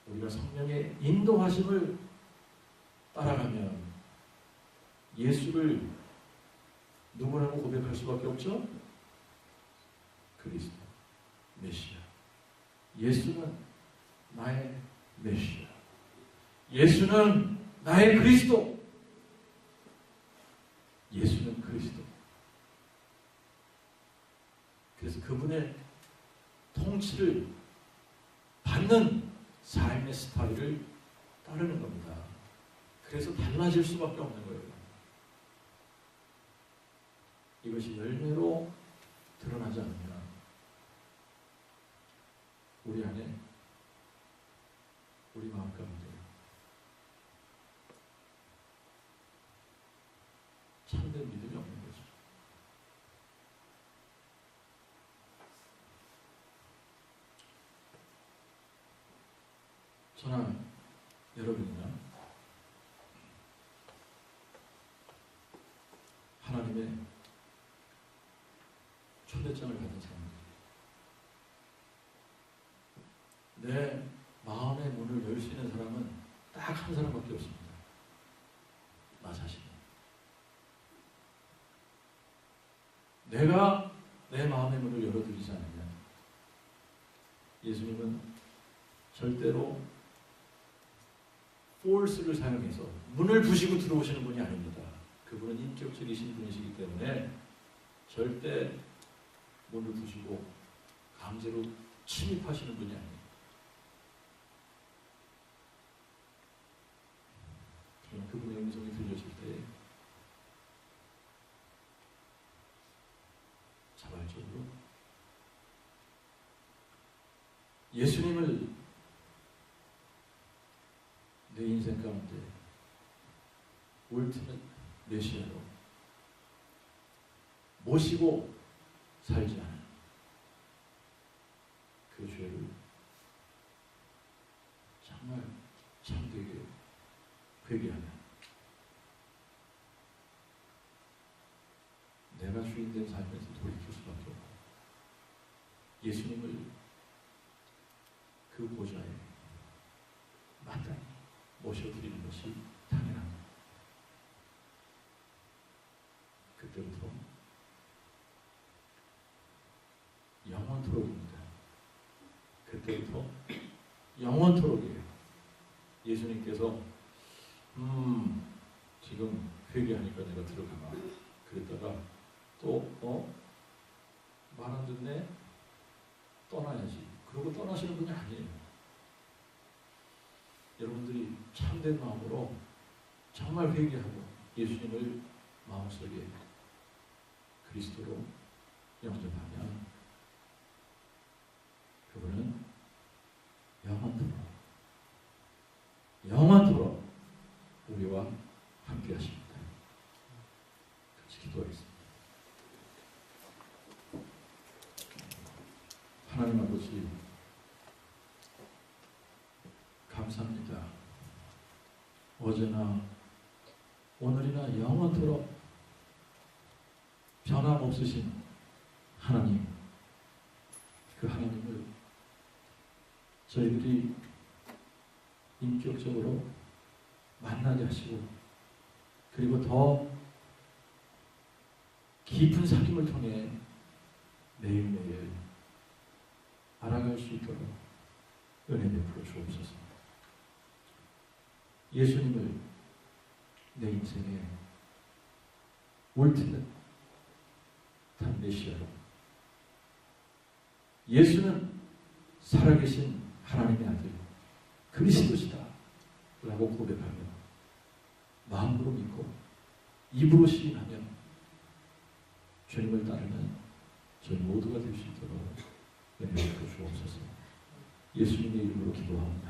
Speaker 1: 우리가 성령의 인도하심을 따라가면 예수를 누구라고 고백할 수밖에 없죠? 그리스도, 메시아. 예수는 나의 메시아. 예수는 나의 그리스도. 예수는 그리스도. 그래서 그분의 통치를 받는 삶의 스타일을 따르는 겁니다. 그래서 달라질 수밖에 없는 거예요. 이것이 열매로 드러나지 않으면 우리 안에, 우리 마음 가운데 참된 믿음이 없는 거죠. 저는 여러분이나 하나님의 초대장을 받은 사람입니다. 내 마음의 문을 열 수 있는 사람은 딱 한 사람밖에 없습니다. 나 자신. 내가 내 마음의 문을 열어드리지 않으면 예수님은 절대로 force를 사용해서 문을 부시고 들어오시는 분이 아닙니다. 그분은 인격적이신 분이시기 때문에 절대 문을 부시고 강제로 침입하시는 분이 아니에요. 그분의 음성이 들려질 때 자발적으로 예수님을 내 인생 가운데 울트는 메시아로 모시고 살지 않은 그 죄를 정말 참되게 회개하며 내가 주인된 삶에서 돌이킬 수밖에 없고 예수님을 그 보좌에 마땅히 모셔드리는 것이 당연합니다. 그때부터 영원토록입니다. 그때부터 영원토록이에요. 예수님께서 지금 회개하니까 내가 들어가나 그랬다가 또 말 안 듣네 떠나야지 그러고 떠나시는 분이 아니에요. 여러분들이 참된 마음으로 정말 회개하고 예수님을 마음속에 그리스도로 영접하면 그분은 영원토록 우리와 함께 하십니다. 같이 기도하겠습니다. 하나님 아버지 감사합니다. 어제나 오늘이나 영원토록 변함없으신 하나님, 그 하나님을 저희들이 인격적으로 만나게 하시고 그리고 더 깊은 사귐을 통해 매일매일 알아갈 수 있도록 은혜 베풀어 주옵소서. 예수님을 내 인생에 옳든 단 메시아로 예수는 살아계신 하나님의 아들 그리스도시다 라고 고백하며 마음으로 믿고 입으로 시인하며 주님을 따르는 저희 모두가 될 수 있도록 은혜를 주옵소서. 예수님의 이름으로 기도합니다.